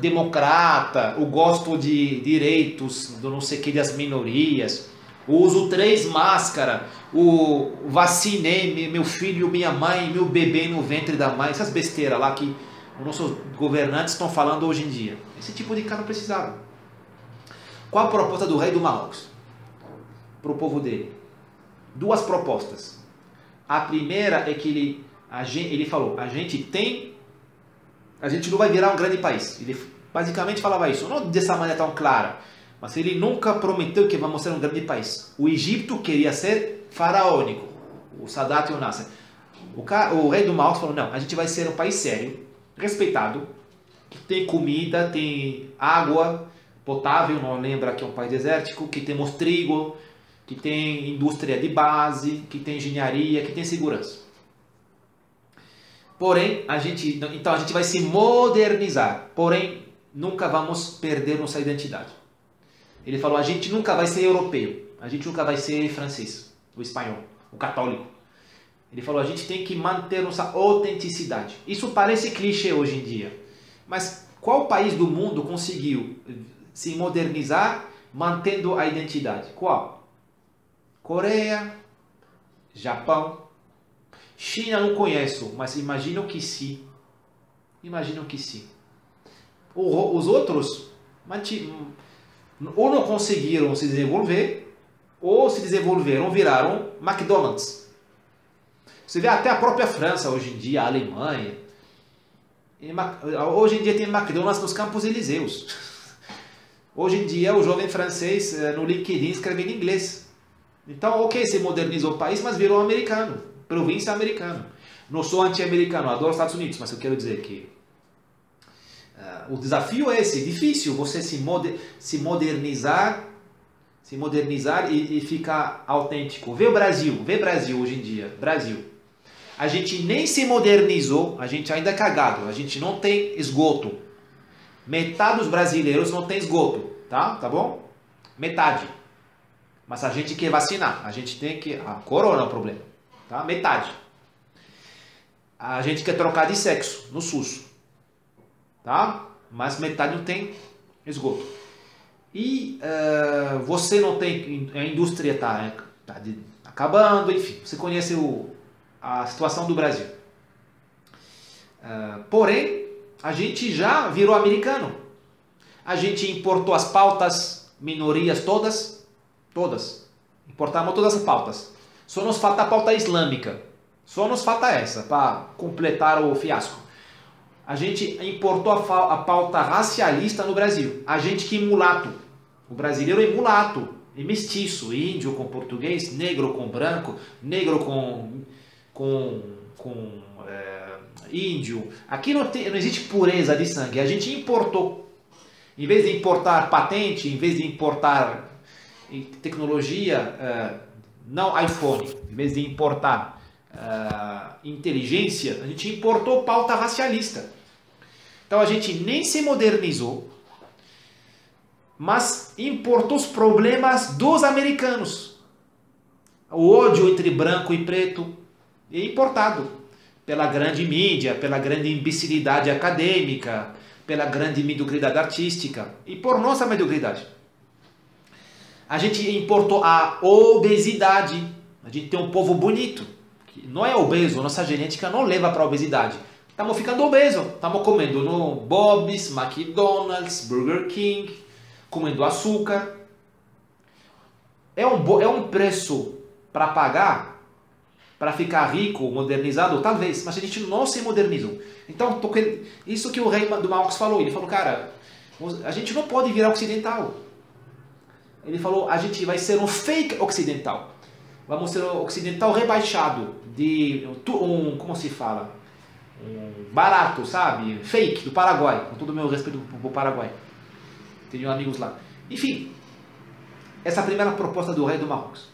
democrata, eu gosto de direitos do não sei que das minorias, eu uso 3 máscaras, eu vacinei meu filho, minha mãe, meu bebê no ventre da mãe, essas besteiras lá que os nossos governantes estão falando hoje em dia. Esse tipo de cara não precisava. Qual a proposta do rei do Marrocos para o povo dele? 2 propostas. A primeira é que ele falou, a gente não vai virar um grande país. Ele basicamente falava isso, não dessa maneira tão clara, mas ele nunca prometeu que vamos ser um grande país. O Egito queria ser faraônico, o Sadat e o Nasser. O rei do Marrocos falou, não, a gente vai ser um país sério, respeitado, que tem comida, tem água potável, não lembra que é um país desértico, que temos trigo, que tem indústria de base, que tem engenharia, que tem segurança. Porém, então a gente vai se modernizar, porém nunca vamos perder nossa identidade. Ele falou, a gente nunca vai ser europeu, a gente nunca vai ser francês, o espanhol, o católico. Ele falou, a gente tem que manter nossa autenticidade. Isso parece clichê hoje em dia, mas qual país do mundo conseguiu se modernizar mantendo a identidade? Qual? Coreia, Japão, China não conheço, mas imagino que sim. Imagino que sim. Os outros ou não conseguiram se desenvolver, ou se desenvolveram, viraram McDonald's. Você vê até a própria França hoje em dia, a Alemanha. Hoje em dia tem McDonald's nos Campos Elíseos. Hoje em dia o jovem francês no LinkedIn escreve em inglês. Então, ok, se modernizou o país, mas virou americano, província americana. Não sou anti-americano, adoro os Estados Unidos, mas eu quero dizer que o desafio é esse, difícil você se modernizar e ficar autêntico. Vê o Brasil hoje em dia, Brasil. A gente nem se modernizou, a gente ainda é cagado, a gente não tem esgoto. Metade dos brasileiros não tem esgoto, tá bom? Metade. Mas a gente quer vacinar, a gente tem que... A corona é o problema, tá? Metade. A gente quer trocar de sexo no SUS, tá? Mas metade não tem esgoto. E você não tem... A indústria está acabando, enfim. Você conhece a situação do Brasil. Porém, a gente já virou americano. A gente importou as pautas, minorias todas. Importamos todas as pautas. Só nos falta a pauta islâmica. Só nos falta essa, para completar o fiasco. A gente importou a pauta racialista no Brasil. A gente que é mulato. O brasileiro é mulato, é mestiço, índio com português, negro com branco, negro com índio. Aqui não existe pureza de sangue. A gente importou. Em vez de importar patente, em vez de importar tecnologia, não iPhone, em vez de importar inteligência, a gente importou pauta racialista. Então a gente nem se modernizou, mas importou os problemas dos americanos. O ódio entre branco e preto é importado pela grande mídia, pela grande imbecilidade acadêmica, pela grande mediocridade artística e por nossa mediocridade. A gente importou a obesidade. A gente tem um povo bonito, que não é obeso, nossa genética não leva para a obesidade. Estamos ficando obesos, estamos comendo no Bob's, McDonald's, Burger King, comendo açúcar. É um preço para pagar, para ficar rico, modernizado? Talvez, mas a gente não se modernizou. Então, isso que o rei do Marrocos falou, ele falou, cara, A gente não pode virar ocidental. Ele falou, a gente vai ser um fake ocidental. Vamos ser um ocidental rebaixado, de como se fala? Um barato, sabe? Fake, do Paraguai. Com todo o meu respeito pro Paraguai. Tenho amigos lá. Enfim, essa é a primeira proposta do rei do Marrocos.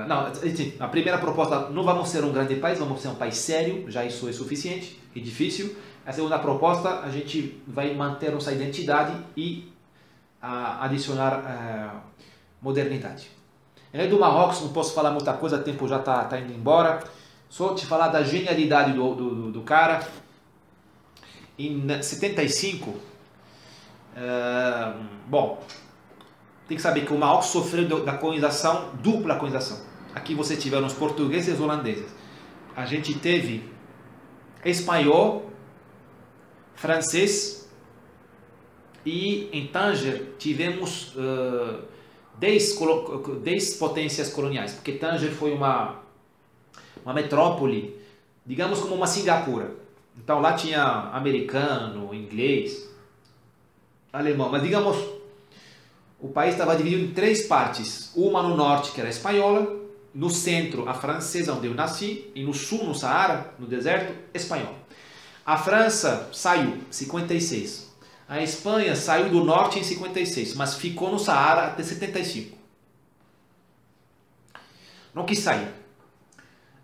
Não, a primeira proposta, não vamos ser um grande país, vamos ser um país sério, já isso é suficiente e difícil. A segunda proposta, a gente vai manter nossa identidade e adicionar modernidade. Rei do Marrocos, não posso falar muita coisa, o tempo já está indo embora. Só te falar da genialidade do cara. Em 75, bom, tem que saber que o Marrocos sofreu da colonização, dupla colonização. Aqui você tiver os portugueses e os holandeses. A gente teve espanhol, francês e em Tanger tivemos 10 potências coloniais, porque Tanger foi uma metrópole, digamos como uma Singapura. Então lá tinha americano, inglês, alemão, mas digamos, o país estava dividido em 3 partes. Uma no norte, que era a espanhola, no centro, a francesa, onde eu nasci, e no sul, no Saara, no deserto, espanhol. A França saiu em 56. A Espanha saiu do norte em 56, mas ficou no Saara até 75. Não quis sair.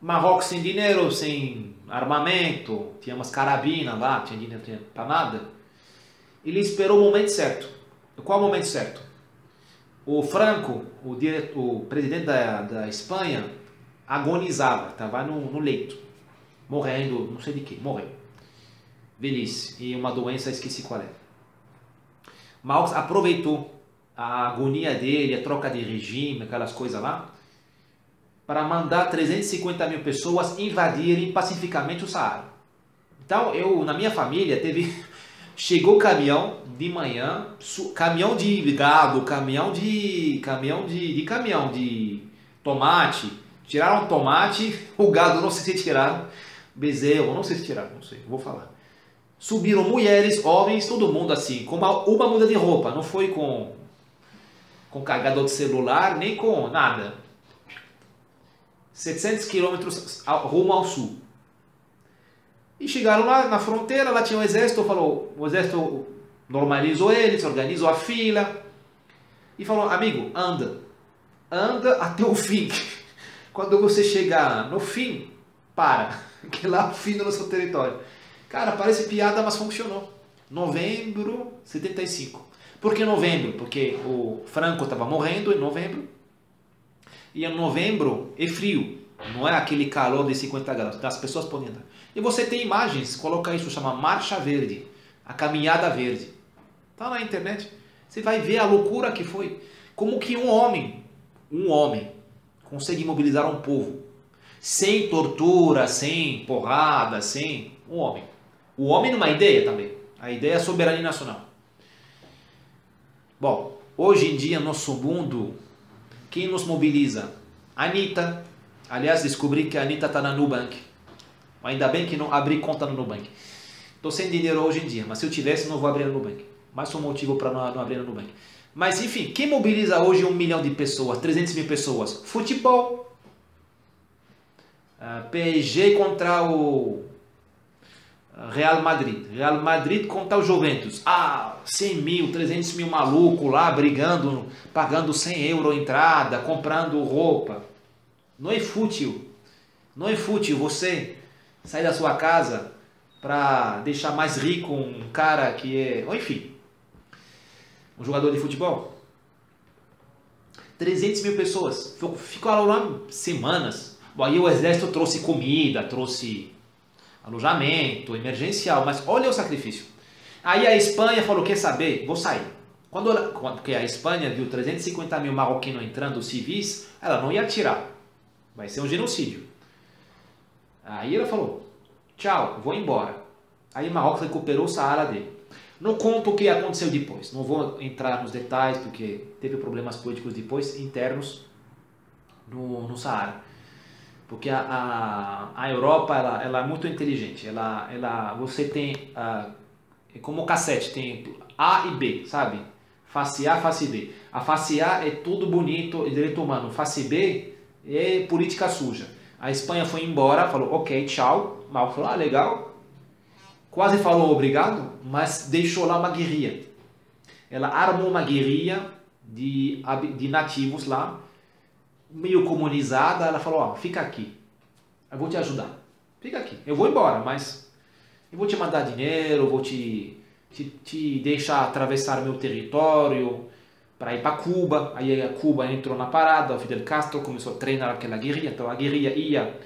Marrocos sem dinheiro, sem armamento, tinha umas carabinas lá, tinha dinheiro para nada. Ele esperou o momento certo. Qual o momento certo? O Franco, o presidente da Espanha, agonizava, estava no leito, morrendo, não sei de que, morreu. Velhice, e uma doença, esqueci qual é. Marrocos aproveitou a agonia dele, a troca de regime, aquelas coisas lá, para mandar 350 mil pessoas invadirem pacificamente o Saara. Então, na minha família, chegou caminhão de manhã, caminhão de gado, caminhão de tomate. Tiraram tomate, o gado não sei se tiraram, bezerro, não sei se tiraram, não sei, vou falar. Subiram mulheres, homens, todo mundo assim, com uma muda de roupa, não foi com carregador de celular, nem com nada. 700 quilômetros rumo ao sul. E chegaram lá na fronteira, lá tinha um exército, o exército normalizou eles, organizou a fila e falou, amigo, anda até o fim. Quando você chegar no fim, para, que lá é o fim do nosso território. Cara, parece piada, mas funcionou. Novembro 75. Por que novembro? Porque o Franco estava morrendo em novembro. E em novembro é frio. Não é aquele calor de 50 graus. Então as pessoas podem andar. E você tem imagens, coloca isso, chama Marcha Verde. A Caminhada Verde. Está na internet. Você vai ver a loucura que foi. Como que um homem consegue mobilizar um povo. Sem tortura, sem porrada, sem um homem. O homem numa ideia também. A ideia é a soberania nacional. Bom, hoje em dia, nosso mundo, quem nos mobiliza? Anitta. Aliás, descobri que a Anitta está na Nubank. Ainda bem que não abri conta no Nubank. Estou sem dinheiro hoje em dia, mas se eu tivesse, não vou abrir no Nubank. Mais um motivo para não abrir no Nubank. Mas enfim, quem mobiliza hoje 1 milhão de pessoas, 300 mil pessoas? Futebol. PSG contra o Real Madrid. Real Madrid contra o Juventus. 100 mil, 300 mil maluco lá brigando, pagando 100 € entrada, comprando roupa. Não é fútil. Não é fútil você sair da sua casa para deixar mais rico um cara que é... Enfim, um jogador de futebol. 300 mil pessoas. Ficaram lá semanas. Bom, aí o exército trouxe comida, trouxe alojamento, emergencial, mas olha o sacrifício. Aí a Espanha falou, quer saber? Vou sair. Porque a Espanha viu 350 mil marroquinos entrando, civis, ela não ia atirar. Vai ser um genocídio. Aí ela falou, tchau, vou embora. Aí Marrocos recuperou o Saara dele. Não conto o que aconteceu depois. Não vou entrar nos detalhes, porque teve problemas políticos depois, internos, no Saara. Porque a Europa ela é muito inteligente. Você tem é como cassete, tem A e B, sabe? Face A, face B. A face A é tudo bonito, é direito humano. Face B é política suja. A Espanha foi embora, falou ok, tchau. Mal falou, ah, legal. Quase falou obrigado, mas deixou lá uma guerrilha. Ela armou uma guerrilha de nativos lá, meio comunizada. Ela falou, ó, fica aqui, eu vou te ajudar. Fica aqui, eu vou embora, mas eu vou te mandar dinheiro, vou te deixar atravessar meu território para ir para Cuba. Aí a Cuba entrou na parada, o Fidel Castro começou a treinar aquela guerrilha. Então a guerrilha ia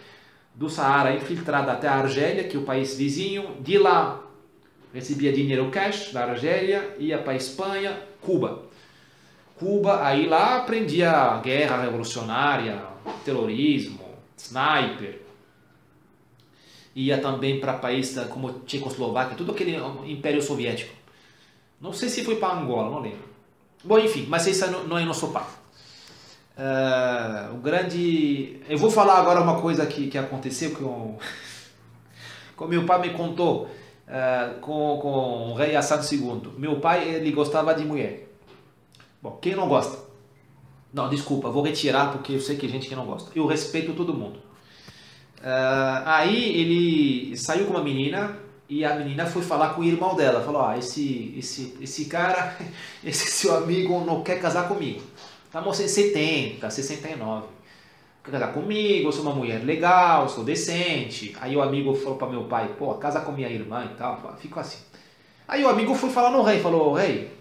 do Saara infiltrada até a Argélia, que é o país vizinho. De lá recebia dinheiro cash da Argélia, ia para a Espanha, Cuba. Cuba, aí lá aprendia guerra revolucionária, terrorismo, sniper. Ia também para países como Tchecoslováquia, tudo aquele Império Soviético. Não sei se foi para Angola, não lembro. Bom, enfim, mas isso não é nosso papo. Eu vou falar agora uma coisa que aconteceu com meu pai me contou com o rei Hassan II. Meu pai, ele gostava de mulher. Bom, quem não gosta? Não, desculpa, vou retirar porque eu sei que tem gente que não gosta. Eu respeito todo mundo. Aí ele saiu com uma menina e a menina foi falar com o irmão dela. Falou, esse cara, esse seu amigo não quer casar comigo. Estamos em 70, 69. Quer casar comigo, eu sou uma mulher legal, sou decente. Aí o amigo falou para meu pai, pô, casa com minha irmã e tal. Ficou assim. Aí o amigo foi falar no rei, falou, rei,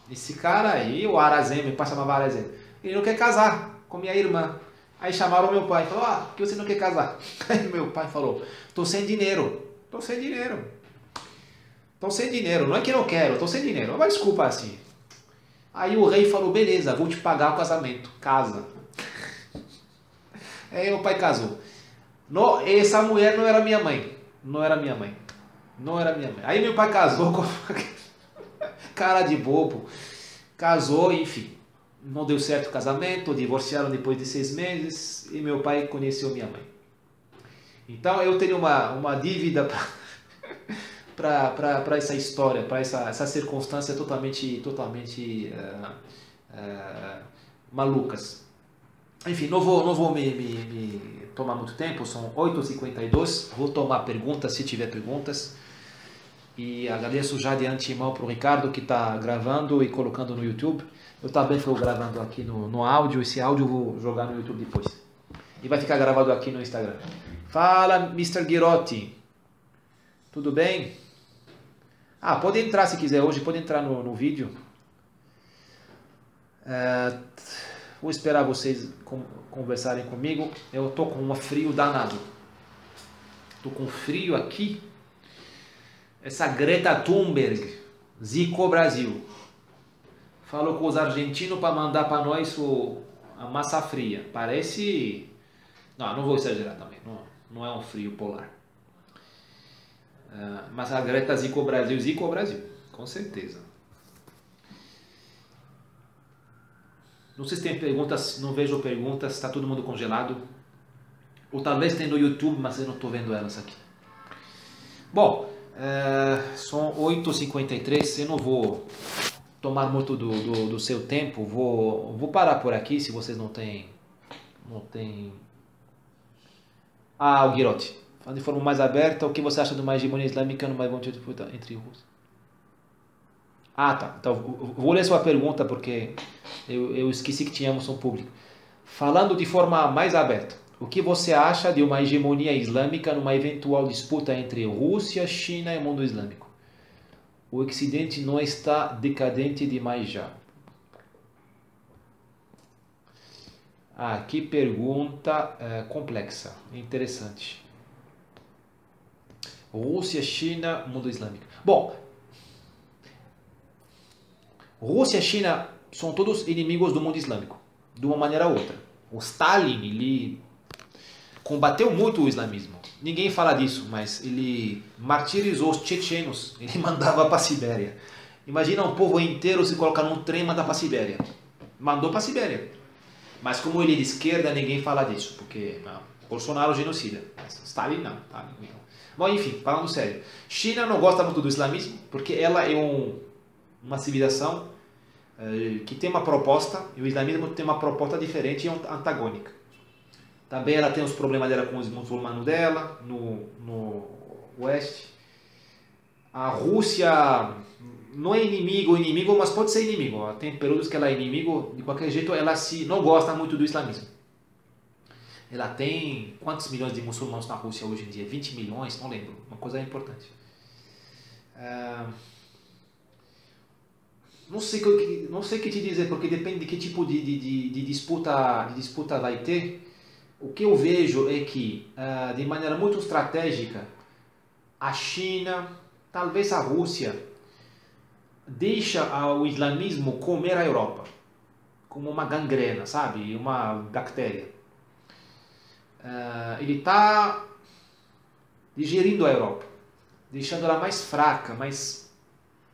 esse cara aí, o Arazem, meu pai chamava Arazem, ele não quer casar com minha irmã. Aí chamaram meu pai, falou, por que você não quer casar? Aí meu pai falou, tô sem dinheiro, não é que não quero, tô sem dinheiro, mas desculpa assim. Aí o rei falou, beleza, vou te pagar o casamento, casa. Aí meu pai casou. Essa mulher não era minha mãe, Aí meu pai casou com cara de bobo, casou, enfim. Não deu certo o casamento, divorciaram depois de 6 meses e meu pai conheceu minha mãe. Então eu tenho uma dívida para essa história, para essa circunstância totalmente malucas. Enfim, não vou me tomar muito tempo, são 8h52, vou tomar perguntas se tiver perguntas. E agradeço já de antemão para o Ricardo que está gravando e colocando no YouTube. Eu também estou gravando aqui no áudio, esse áudio eu vou jogar no YouTube depois. E vai ficar gravado aqui no Instagram. Fala, Mr. Girotti. Tudo bem? Pode entrar se quiser hoje, pode entrar no vídeo. Vou esperar vocês conversarem comigo. Eu estou com um frio danado. Estou com frio aqui. Essa Greta Thunberg zicou Brasil. Falou com os argentinos para mandar para nós a massa fria. Parece... Não vou exagerar também. Não é um frio polar. Mas a Greta zicou Brasil. Com certeza. Não sei se tem perguntas, não vejo perguntas. Está todo mundo congelado. Ou talvez tem no YouTube, mas eu não estou vendo elas aqui. Bom, são 8h53. Eu não vou tomar muito do seu tempo, vou parar por aqui se vocês não tem... o Girotti, falando de forma mais aberta, o que você acha de uma hegemonia islâmica no mais disputa entre Rússia? Tá, então vou ler sua pergunta porque eu esqueci que tínhamos um público. Falando de forma mais aberta, o que você acha de uma hegemonia islâmica numa eventual disputa entre Rússia, China e mundo islâmico? O Ocidente não está decadente demais já? Que pergunta complexa, interessante. Rússia, China, mundo islâmico. Bom, Rússia e China são todos inimigos do mundo islâmico, de uma maneira ou outra. O Stalin, ele combateu muito o islamismo. Ninguém fala disso, mas ele martirizou os chechenos, ele mandava para a Sibéria. Imagina um povo inteiro se colocar num trem e mandar para a Sibéria. Mandou para a Sibéria. Mas como ele é de esquerda, ninguém fala disso, porque Bolsonaro genocida. Stalin não. Bom, enfim, falando sério. China não gosta muito do islamismo, porque ela é uma civilização que tem uma proposta, e o islamismo tem uma proposta diferente e antagônica. Também ela tem os problemas dela com os muçulmanos dela, no oeste. A Rússia não é inimigo, mas pode ser inimigo. Tem períodos que ela é inimigo, de qualquer jeito ela não gosta muito do islamismo. Ela tem quantos milhões de muçulmanos na Rússia hoje em dia? 20 milhões? Não lembro. Uma coisa importante. Não sei o que te dizer, porque depende de que tipo de disputa vai ter. O que eu vejo é que, de maneira muito estratégica, a China, talvez a Rússia, deixa o islamismo comer a Europa, como uma gangrena, sabe? Uma bactéria. Ele está digerindo a Europa, deixando ela mais fraca, mais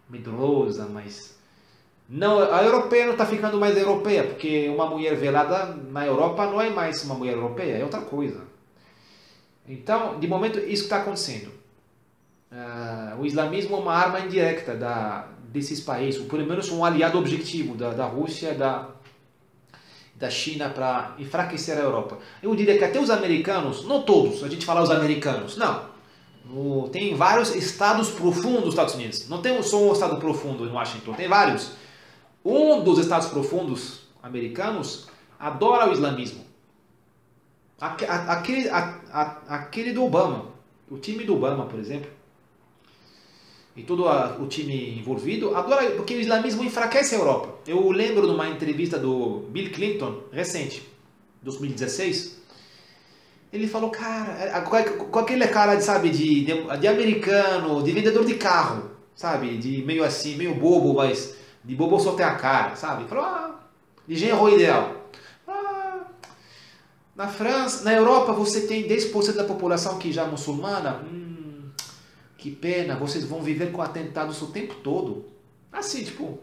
medrosa, mais... Não, a europeia não está ficando mais europeia, porque uma mulher velada na Europa não é mais uma mulher europeia, é outra coisa. Então, de momento, isso está acontecendo. O islamismo é uma arma indireta desses países, ou pelo menos um aliado objetivo da Rússia, da China, para enfraquecer a Europa. Eu diria que até os americanos, não todos, a gente fala os americanos, não. Tem vários estados profundos nos Estados Unidos. Não tem só um estado profundo em Washington, tem vários. Um dos estados profundos americanos adora o islamismo. Aquele do Obama, o time do Obama, por exemplo, e todo o time envolvido adora, porque o islamismo enfraquece a Europa. Eu lembro de uma entrevista do Bill Clinton, recente, 2016. Ele falou, cara, com aquele cara, sabe, de americano, de vendedor de carro, sabe, de meio assim, meio bobo, mas de bobo só tem a cara, sabe? Ele falou, de genro ideal. Na França, na Europa, você tem 10% da população que já é muçulmana. Que pena, vocês vão viver com atentados o tempo todo. Assim, tipo...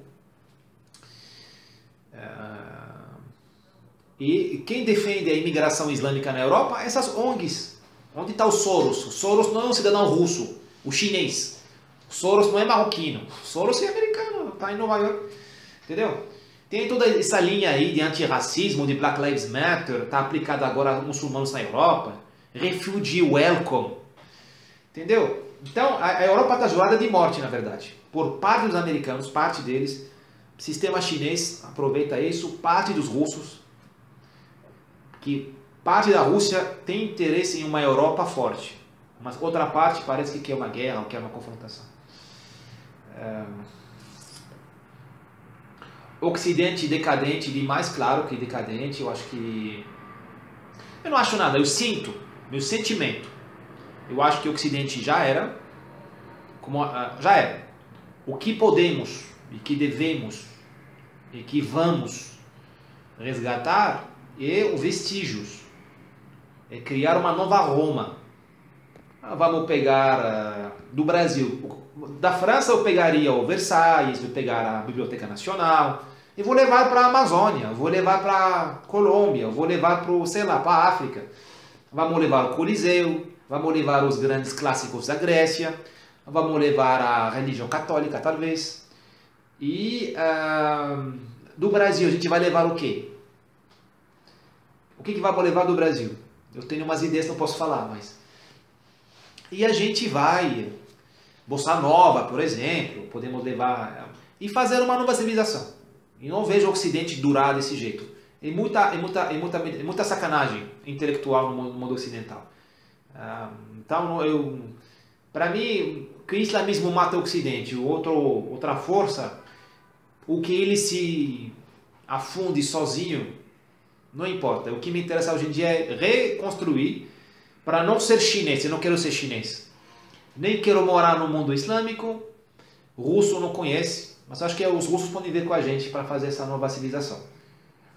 E quem defende a imigração islâmica na Europa? Essas ONGs. Onde está o Soros? O Soros não é um cidadão russo, o chinês. O Soros não é marroquino. O Soros é americano, está em Nova York. Entendeu? Tem toda essa linha aí de antirracismo, de Black Lives Matter, está aplicada agora a muçulmanos na Europa. Refugee welcome. Entendeu? Então, a Europa está jurada de morte, na verdade. Por parte dos americanos, parte deles. O sistema chinês aproveita isso, parte dos russos. Que parte da Rússia tem interesse em uma Europa forte. Mas outra parte parece que quer uma guerra ou quer uma confrontação. Ocidente decadente demais, claro que decadente. Eu acho que... Eu não acho nada, eu sinto, meu sentimento. Eu acho que o Ocidente já era, já era. O que podemos e que devemos e que vamos resgatar é os vestígios, é criar uma nova Roma. Vamos pegar do Brasil, da França eu pegaria o Versailles, vou pegar a Biblioteca Nacional, e vou levar para a Amazônia, vou levar para a Colômbia, vou levar para, sei lá, para a África. Vamos levar o Coliseu, vamos levar os grandes clássicos da Grécia, vamos levar a religião católica, talvez. E do Brasil a gente vai levar o quê? O que vamos levar do Brasil? Eu tenho umas ideias, não posso falar, mas... E a gente vai... Bossa Nova, por exemplo, podemos levar... E fazer uma nova civilização. E não vejo o Ocidente durar desse jeito. É muita sacanagem intelectual no mundo ocidental. Então, para mim, que o islamismo mata o Ocidente, outra força, o que ele se afunde sozinho, não importa. O que me interessa hoje em dia é reconstruir para não ser chinês. Eu não quero ser chinês. Nem quero morar no mundo islâmico. Russo não conhece, mas acho que os russos podem vir com a gente para fazer essa nova civilização.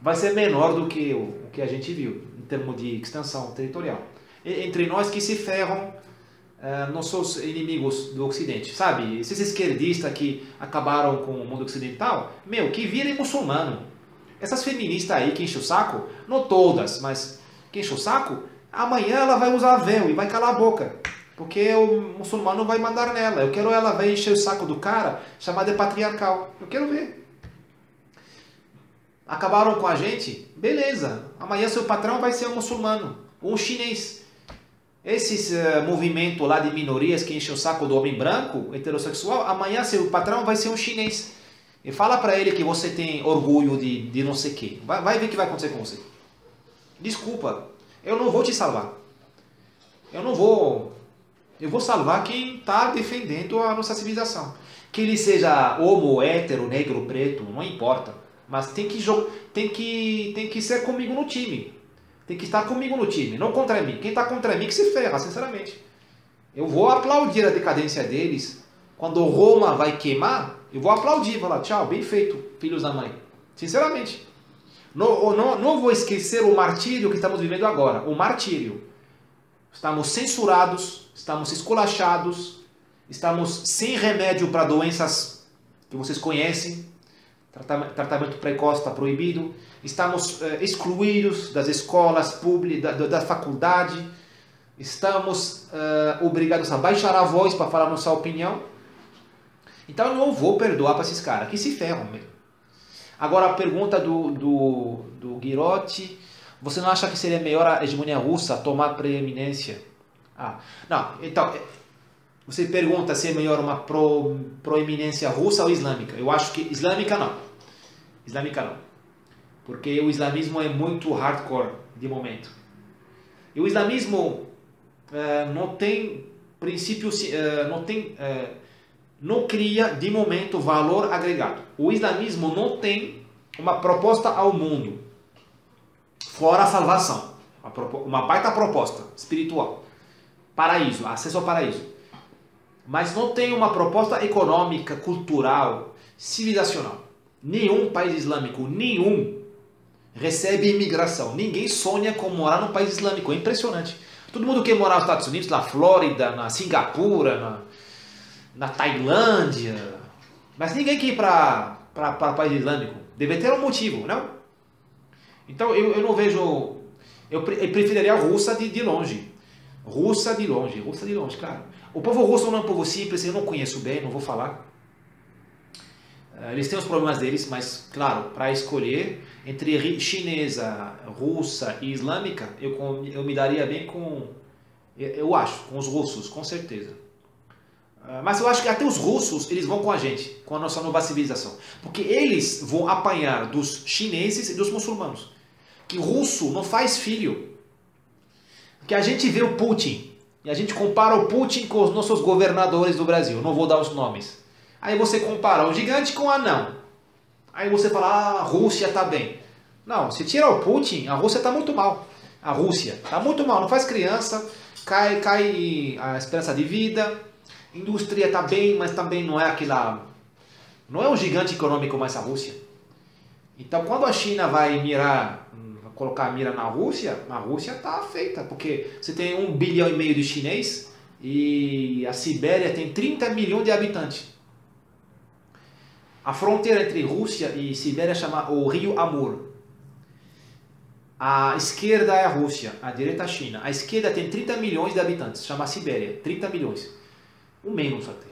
Vai ser menor do que o que a gente viu, em termos de extensão territorial. Entre nós que se ferram, não são os inimigos do Ocidente, sabe? Esses esquerdistas que acabaram com o mundo ocidental, que virem muçulmano. Essas feministas aí que enchem o saco, não todas, mas que enchem o saco, Amanhã ela vai usar véu e vai calar a boca. Porque o muçulmano vai mandar nela. Eu quero ela vai encher o saco do cara, chamar de patriarcal. Eu quero ver. Acabaram com a gente? Beleza. Amanhã seu patrão vai ser um muçulmano. Ou um chinês. Esses movimentos lá de minorias que enchem o saco do homem branco, heterossexual, amanhã seu patrão vai ser um chinês. E fala pra ele que você tem orgulho de não sei o quê. Vai ver o que vai acontecer com você. Desculpa. Eu não vou te salvar. Eu não vou... Eu vou salvar quem está defendendo a nossa civilização. Que ele seja homo, hétero, negro, preto, não importa. Mas tem que ser comigo no time. Tem que estar comigo no time, não contra mim. Quem está contra mim que se ferra, sinceramente. Eu vou aplaudir a decadência deles. Quando Roma vai queimar, eu vou aplaudir. Falar, tchau, bem feito, filhos da mãe. Sinceramente. Não vou esquecer o martírio que estamos vivendo agora. O martírio. Estamos censurados, estamos esculachados, estamos sem remédio para doenças que vocês conhecem, tratamento precoce está proibido, estamos excluídos das escolas públicas, da faculdade, estamos obrigados a baixar a voz para falar nossa opinião. Então eu não vou perdoar para esses caras, que se ferram mesmo. Agora a pergunta do Girotti... Você não acha que seria melhor a hegemonia russa tomar preeminência? Não, então, você pergunta se é melhor uma proeminência russa ou islâmica. Eu acho que islâmica não. Islâmica não. Porque o islamismo é muito hardcore de momento. E o islamismo não tem princípio, não cria de momento valor agregado. O islamismo não tem uma proposta ao mundo. Fora a salvação, uma baita proposta espiritual, paraíso, acesso ao paraíso. Mas não tem uma proposta econômica, cultural, civilizacional. Nenhum país islâmico, nenhum, recebe imigração. Ninguém sonha com morar num país islâmico, é impressionante. Todo mundo quer morar nos Estados Unidos, na Flórida, na Singapura, na Tailândia. Mas ninguém quer ir para país islâmico. Deve ter um motivo, não? Então eu não vejo... Eu preferiria a Rússia de longe. Rússia de longe, claro. O povo russo não é um povo simples, eu não conheço bem, não vou falar. Eles têm os problemas deles, mas, claro, para escolher entre chinesa, russa e islâmica, eu me daria bem com... Eu acho, com os russos, com certeza. Mas eu acho que até os russos, eles vão com a gente, com a nossa nova civilização. Porque eles vão apanhar dos chineses e dos muçulmanos. Que russo não faz filho. Que a gente vê o Putin e a gente compara o Putin com os nossos governadores do Brasil. Não vou dar os nomes. Aí você compara o gigante com o anão. Aí você fala, a Rússia está bem. Não, se tira o Putin, a Rússia está muito mal. A Rússia está muito mal, não faz criança, cai a esperança de vida, indústria está bem, mas também não é aquela... Não é um gigante econômico mais a Rússia. Então quando a China vai colocar a mira na Rússia está feita, porque você tem 1,5 bilhão de chinês e a Sibéria tem 30 milhões de habitantes. A fronteira entre Rússia e Sibéria chama o Rio Amur. A esquerda é a Rússia, a direita é a China. A esquerda tem 30 milhões de habitantes, chama Sibéria, 30 milhões. O menos até.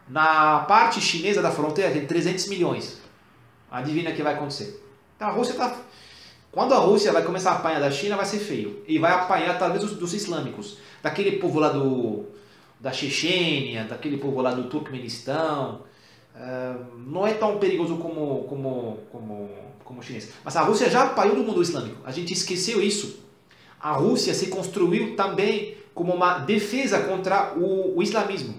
Na parte chinesa da fronteira tem 300 milhões. Adivinha o que vai acontecer? Então a Rússia está... Quando a Rússia vai começar a apanhar da China, vai ser feio. E vai apanhar talvez dos islâmicos. Daquele povo lá da Chechênia, daquele povo lá do Turcomenistão. Não é tão perigoso como o chinês. Mas a Rússia já apanhou do mundo islâmico. A gente esqueceu isso. A Rússia se construiu também como uma defesa contra o islamismo.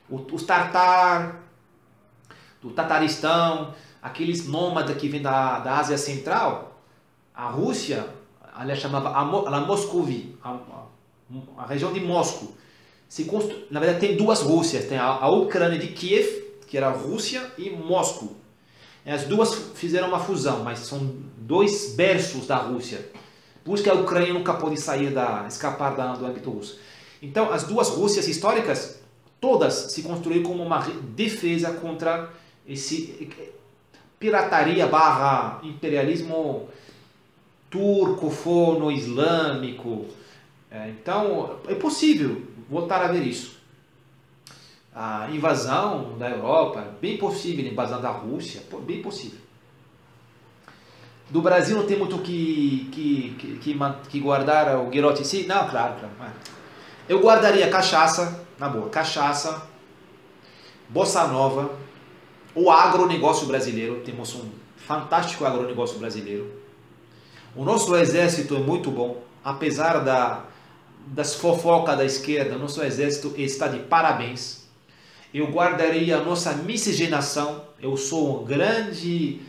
Os tatar, do Tataristão, aqueles nômadas que vêm da Ásia Central... A Rússia, ela chamava a Moscovie, a região de Moscou. Na verdade, tem duas Rússias. Tem a Ucrânia de Kiev, que era a Rússia, e Moscou. As duas fizeram uma fusão, mas são dois berços da Rússia. Por isso que a Ucrânia nunca pôde escapar do âmbito russo. Então, as duas Rússias históricas, todas se construíram como uma defesa contra esse pirataria / imperialismo turcofono, islâmico, Então, é possível voltar a ver isso. A invasão da Europa, bem possível, a invasão da Rússia, bem possível. Do Brasil não tem muito que guardar o Guirotti em si? Não, claro. Eu guardaria cachaça, na boa, cachaça, bossa nova, o agronegócio brasileiro, temos um fantástico agronegócio brasileiro. O nosso exército é muito bom, apesar das fofocas da esquerda, o nosso exército está de parabéns. Eu guardaria a nossa miscigenação, eu sou um grande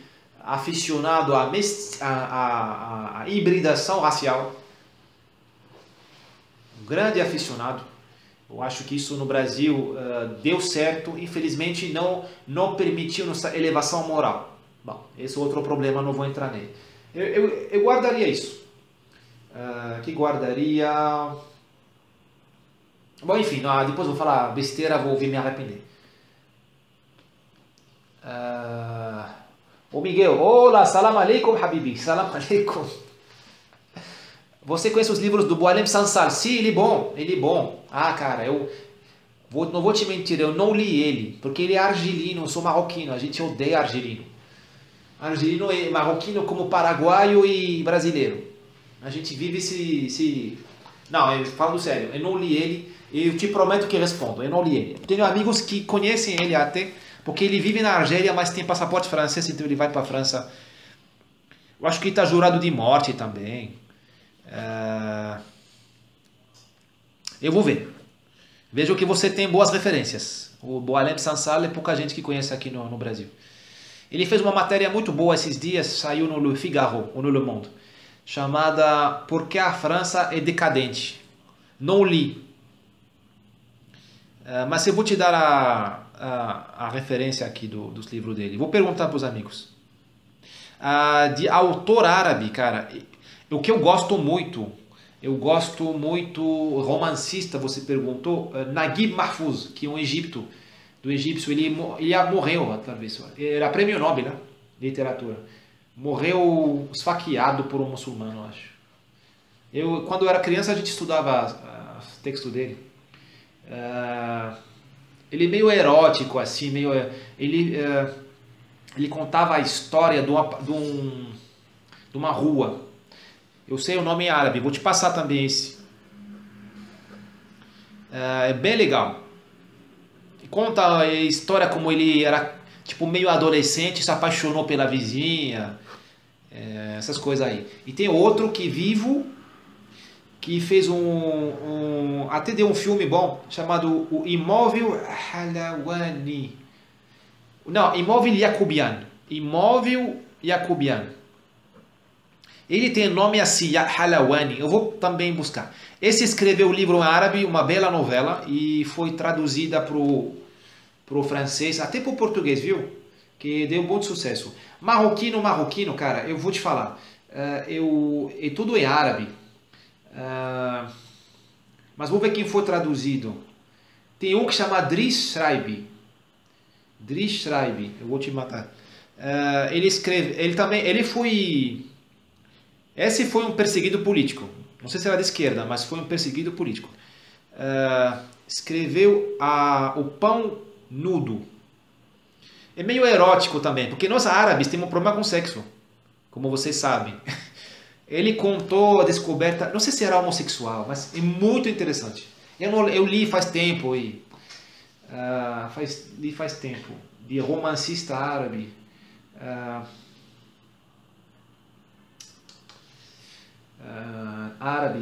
aficionado à hibridação racial, um grande aficionado. Eu acho que isso no Brasil deu certo, infelizmente não permitiu nossa elevação moral. Bom, esse é outro problema, não vou entrar nele. Eu guardaria isso. Que guardaria... Bom, enfim, depois vou falar besteira, vou me arrepender. Ô Miguel, olá, salam aleikum, habibi, salam aleikum. Você conhece os livros do Boualem Sansal? Sim, ele é bom. Ah, cara, não vou te mentir, eu não li ele, porque ele é argelino, eu sou marroquino, a gente odeia argelino. Argelino é marroquino como paraguaio e brasileiro. A gente vive Não, eu falo sério, eu não li ele, e eu te prometo que respondo, eu não li ele. Tenho amigos que conhecem ele até, porque ele vive na Argélia, mas tem passaporte francês, então ele vai para a França. Eu acho que ele está jurado de morte também. Eu vou ver. Vejo que você tem boas referências. O Boualem Sansal é pouca gente que conhece aqui no Brasil. Ele fez uma matéria muito boa esses dias, saiu no Le Figaro, ou no Le Monde, chamada Por que a França é decadente. Não li. Mas eu vou te dar a referência aqui dos livros dele. Vou perguntar para os amigos. De autor árabe, cara, o que eu gosto muito romancista, você perguntou, Naguib Mahfouz, que é um egípcio, ele morreu, talvez, era prêmio Nobel, né? Literatura. Morreu esfaqueado por um muçulmano, acho. Quando eu era criança, a gente estudava os textos dele. Ele é meio erótico, assim, ele contava a história de uma rua. Eu sei o nome em árabe, vou te passar também esse. É bem legal. Conta a história como ele era tipo meio adolescente, se apaixonou pela vizinha, essas coisas aí. E tem outro que fez até deu um filme bom chamado O Imóvel Halawani. Não, Imóvel Yacubian. Imóvel Yacubian. Ele tem nome assim, Halawani. Eu vou também buscar. Esse escreveu o livro em árabe, uma bela novela, e foi traduzida pro francês, até pro português, viu? Que deu muito sucesso. Marroquino, cara, eu vou te falar. É tudo em árabe. Mas vou ver quem foi traduzido. Tem um que chama Driss Schreiber. Eu vou te matar. Esse foi um perseguido político. Não sei se era de esquerda, mas foi um perseguido político. Escreveu O Pão Nudo. É meio erótico também, porque nós árabes temos um problema com sexo, como vocês sabem. Ele contou a descoberta, não sei se era homossexual, mas é muito interessante. Eu li faz tempo, li faz tempo, de romancista árabe.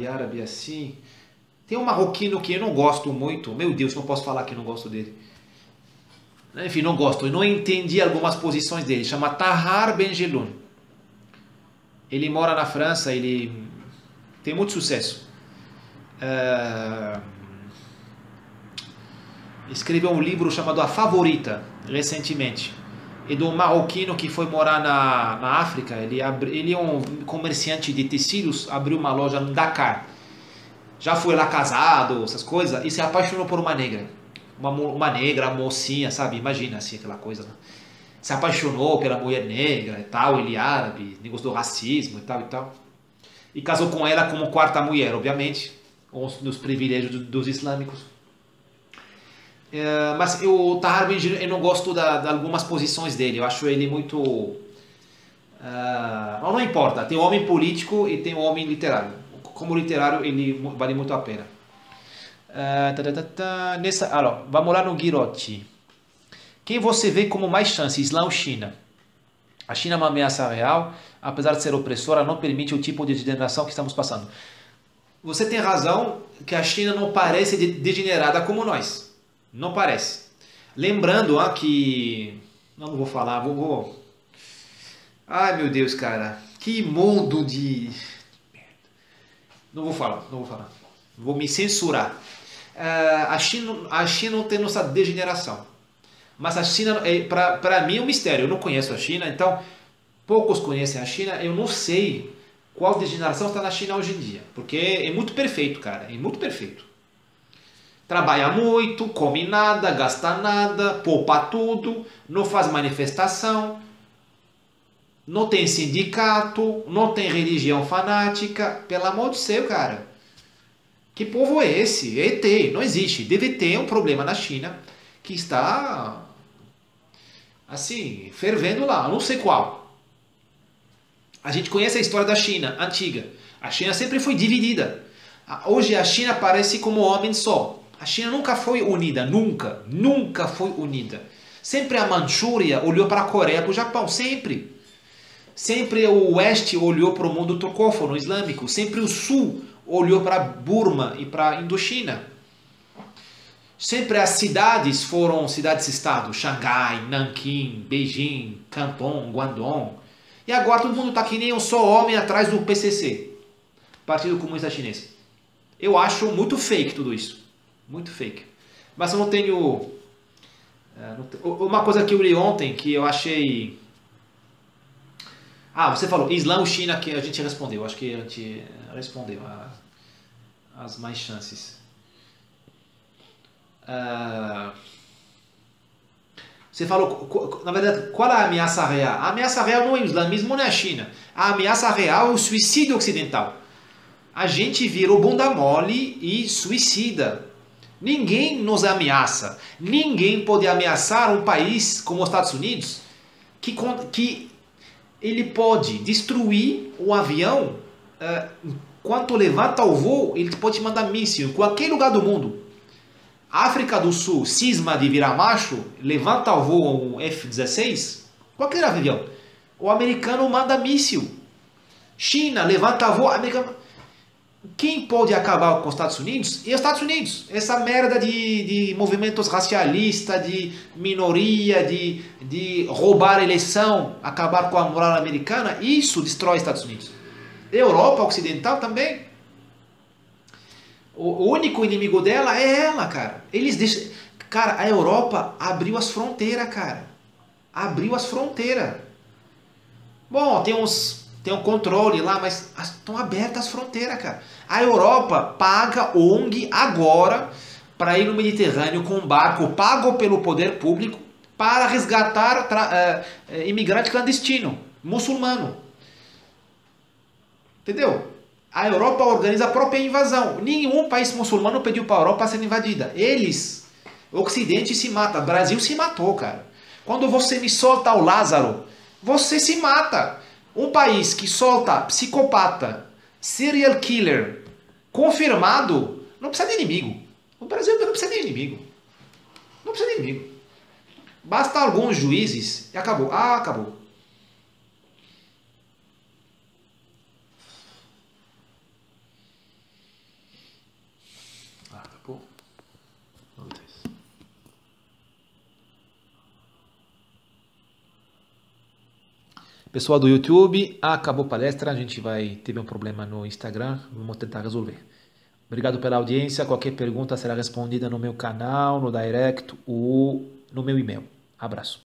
Árabe assim. Tem um marroquino que eu não gosto muito. Meu Deus, não posso falar que não gosto dele. Enfim, não gosto. Eu não entendi algumas posições dele. Chama Tahar Benjeloun. Ele mora na França. Ele tem muito sucesso. Escreveu um livro chamado A Favorita, recentemente. E do marroquino que foi morar na África. Ele é um comerciante de tecidos, abriu uma loja no Dakar. Já foi lá casado, essas coisas, e se apaixonou por uma negra. Uma negra, uma mocinha, sabe? Imagina assim, aquela coisa. Né? Se apaixonou pela mulher negra e tal, ele é árabe, negócio do racismo e tal e tal. E casou com ela como quarta mulher, obviamente. dos privilégios dos islâmicos. Mas o Tahar Ben Jir, eu não gosto de algumas posições dele. Eu acho ele muito... não importa. Tem o homem político e tem o homem literário. Como literário, ele vale muito a pena. Vamos lá no Girotti. Quem você vê como mais chance, Islã ou China? A China é uma ameaça real. Apesar de ser opressora, não permite o tipo de degeneração que estamos passando. Você tem razão que a China não parece degenerada como nós. Não parece. Lembrando que... Não vou falar, vou... Ai, meu Deus, cara. Que mundo de... Não vou falar. Vou me censurar. A China não tem nossa degeneração. Mas a China, para mim, é um mistério. Eu não conheço a China, então... Poucos conhecem a China. Eu não sei qual degeneração está na China hoje em dia. Porque é muito perfeito, cara. É muito perfeito. Trabalha muito, come nada, gasta nada, poupa tudo, não faz manifestação, não tem sindicato, não tem religião fanática. Pelo amor do céu, cara. Que povo é esse? ET, não existe. Deve ter um problema na China que está, assim, fervendo lá. Eu não sei qual. A gente conhece a história da China, antiga. A China sempre foi dividida. Hoje a China parece como um homem só. A China nunca foi unida, nunca foi unida. Sempre a Manchúria olhou para a Coreia, para o Japão, sempre. Sempre o Oeste olhou para o mundo turcófono, islâmico. Sempre o Sul olhou para Burma e para a Indochina. Sempre as cidades foram cidades-estado. Xangai, Nanquim, Beijing, Canton, Guangdong. E agora todo mundo está que nem um só homem atrás do PCC, Partido Comunista Chinês. Eu acho muito fake tudo isso. Muito fake. Mas eu não tenho... Uma coisa que eu li ontem que eu achei... você falou Islã ou China, que a gente respondeu. Acho que a gente respondeu as mais chances. Você falou, na verdade, qual é a ameaça real? A ameaça real não é o islamismo, não é a China. A ameaça real é o suicídio ocidental. A gente virou bunda mole e suicida. Ninguém nos ameaça. Ninguém pode ameaçar um país como os Estados Unidos, que ele pode destruir o avião enquanto levanta o voo, ele pode mandar míssil em qualquer lugar do mundo. África do Sul cisma de virar macho, levanta o voo um F-16, qualquer avião. O americano manda míssil. China levanta voo, americano. Quem pode acabar com os Estados Unidos? E os Estados Unidos. Essa merda de movimentos racialistas, de minoria, de roubar a eleição, acabar com a moral americana, isso destrói os Estados Unidos. Europa Ocidental também. O único inimigo dela é ela, cara. Eles deixam... Cara, a Europa abriu as fronteiras, cara. Abriu as fronteiras. Bom, tem um controle lá, mas estão abertas as fronteiras, cara. A Europa paga ONG agora para ir no Mediterrâneo com um barco pago pelo poder público para resgatar imigrante clandestino, muçulmano. Entendeu? A Europa organiza a própria invasão. Nenhum país muçulmano pediu para a Europa ser invadida. Eles, o Ocidente se mata. O Brasil se matou, cara. Quando você me solta o Lázaro, você se mata. Um país que solta psicopata, serial killer, confirmado, não precisa de inimigo. O Brasil não precisa de inimigo. Não precisa de inimigo. Basta alguns juízes e acabou. Acabou. Acabou. Pessoal do YouTube, acabou a palestra, teve um problema no Instagram, vamos tentar resolver. Obrigado pela audiência, qualquer pergunta será respondida no meu canal, no direct ou no meu e-mail. Abraço.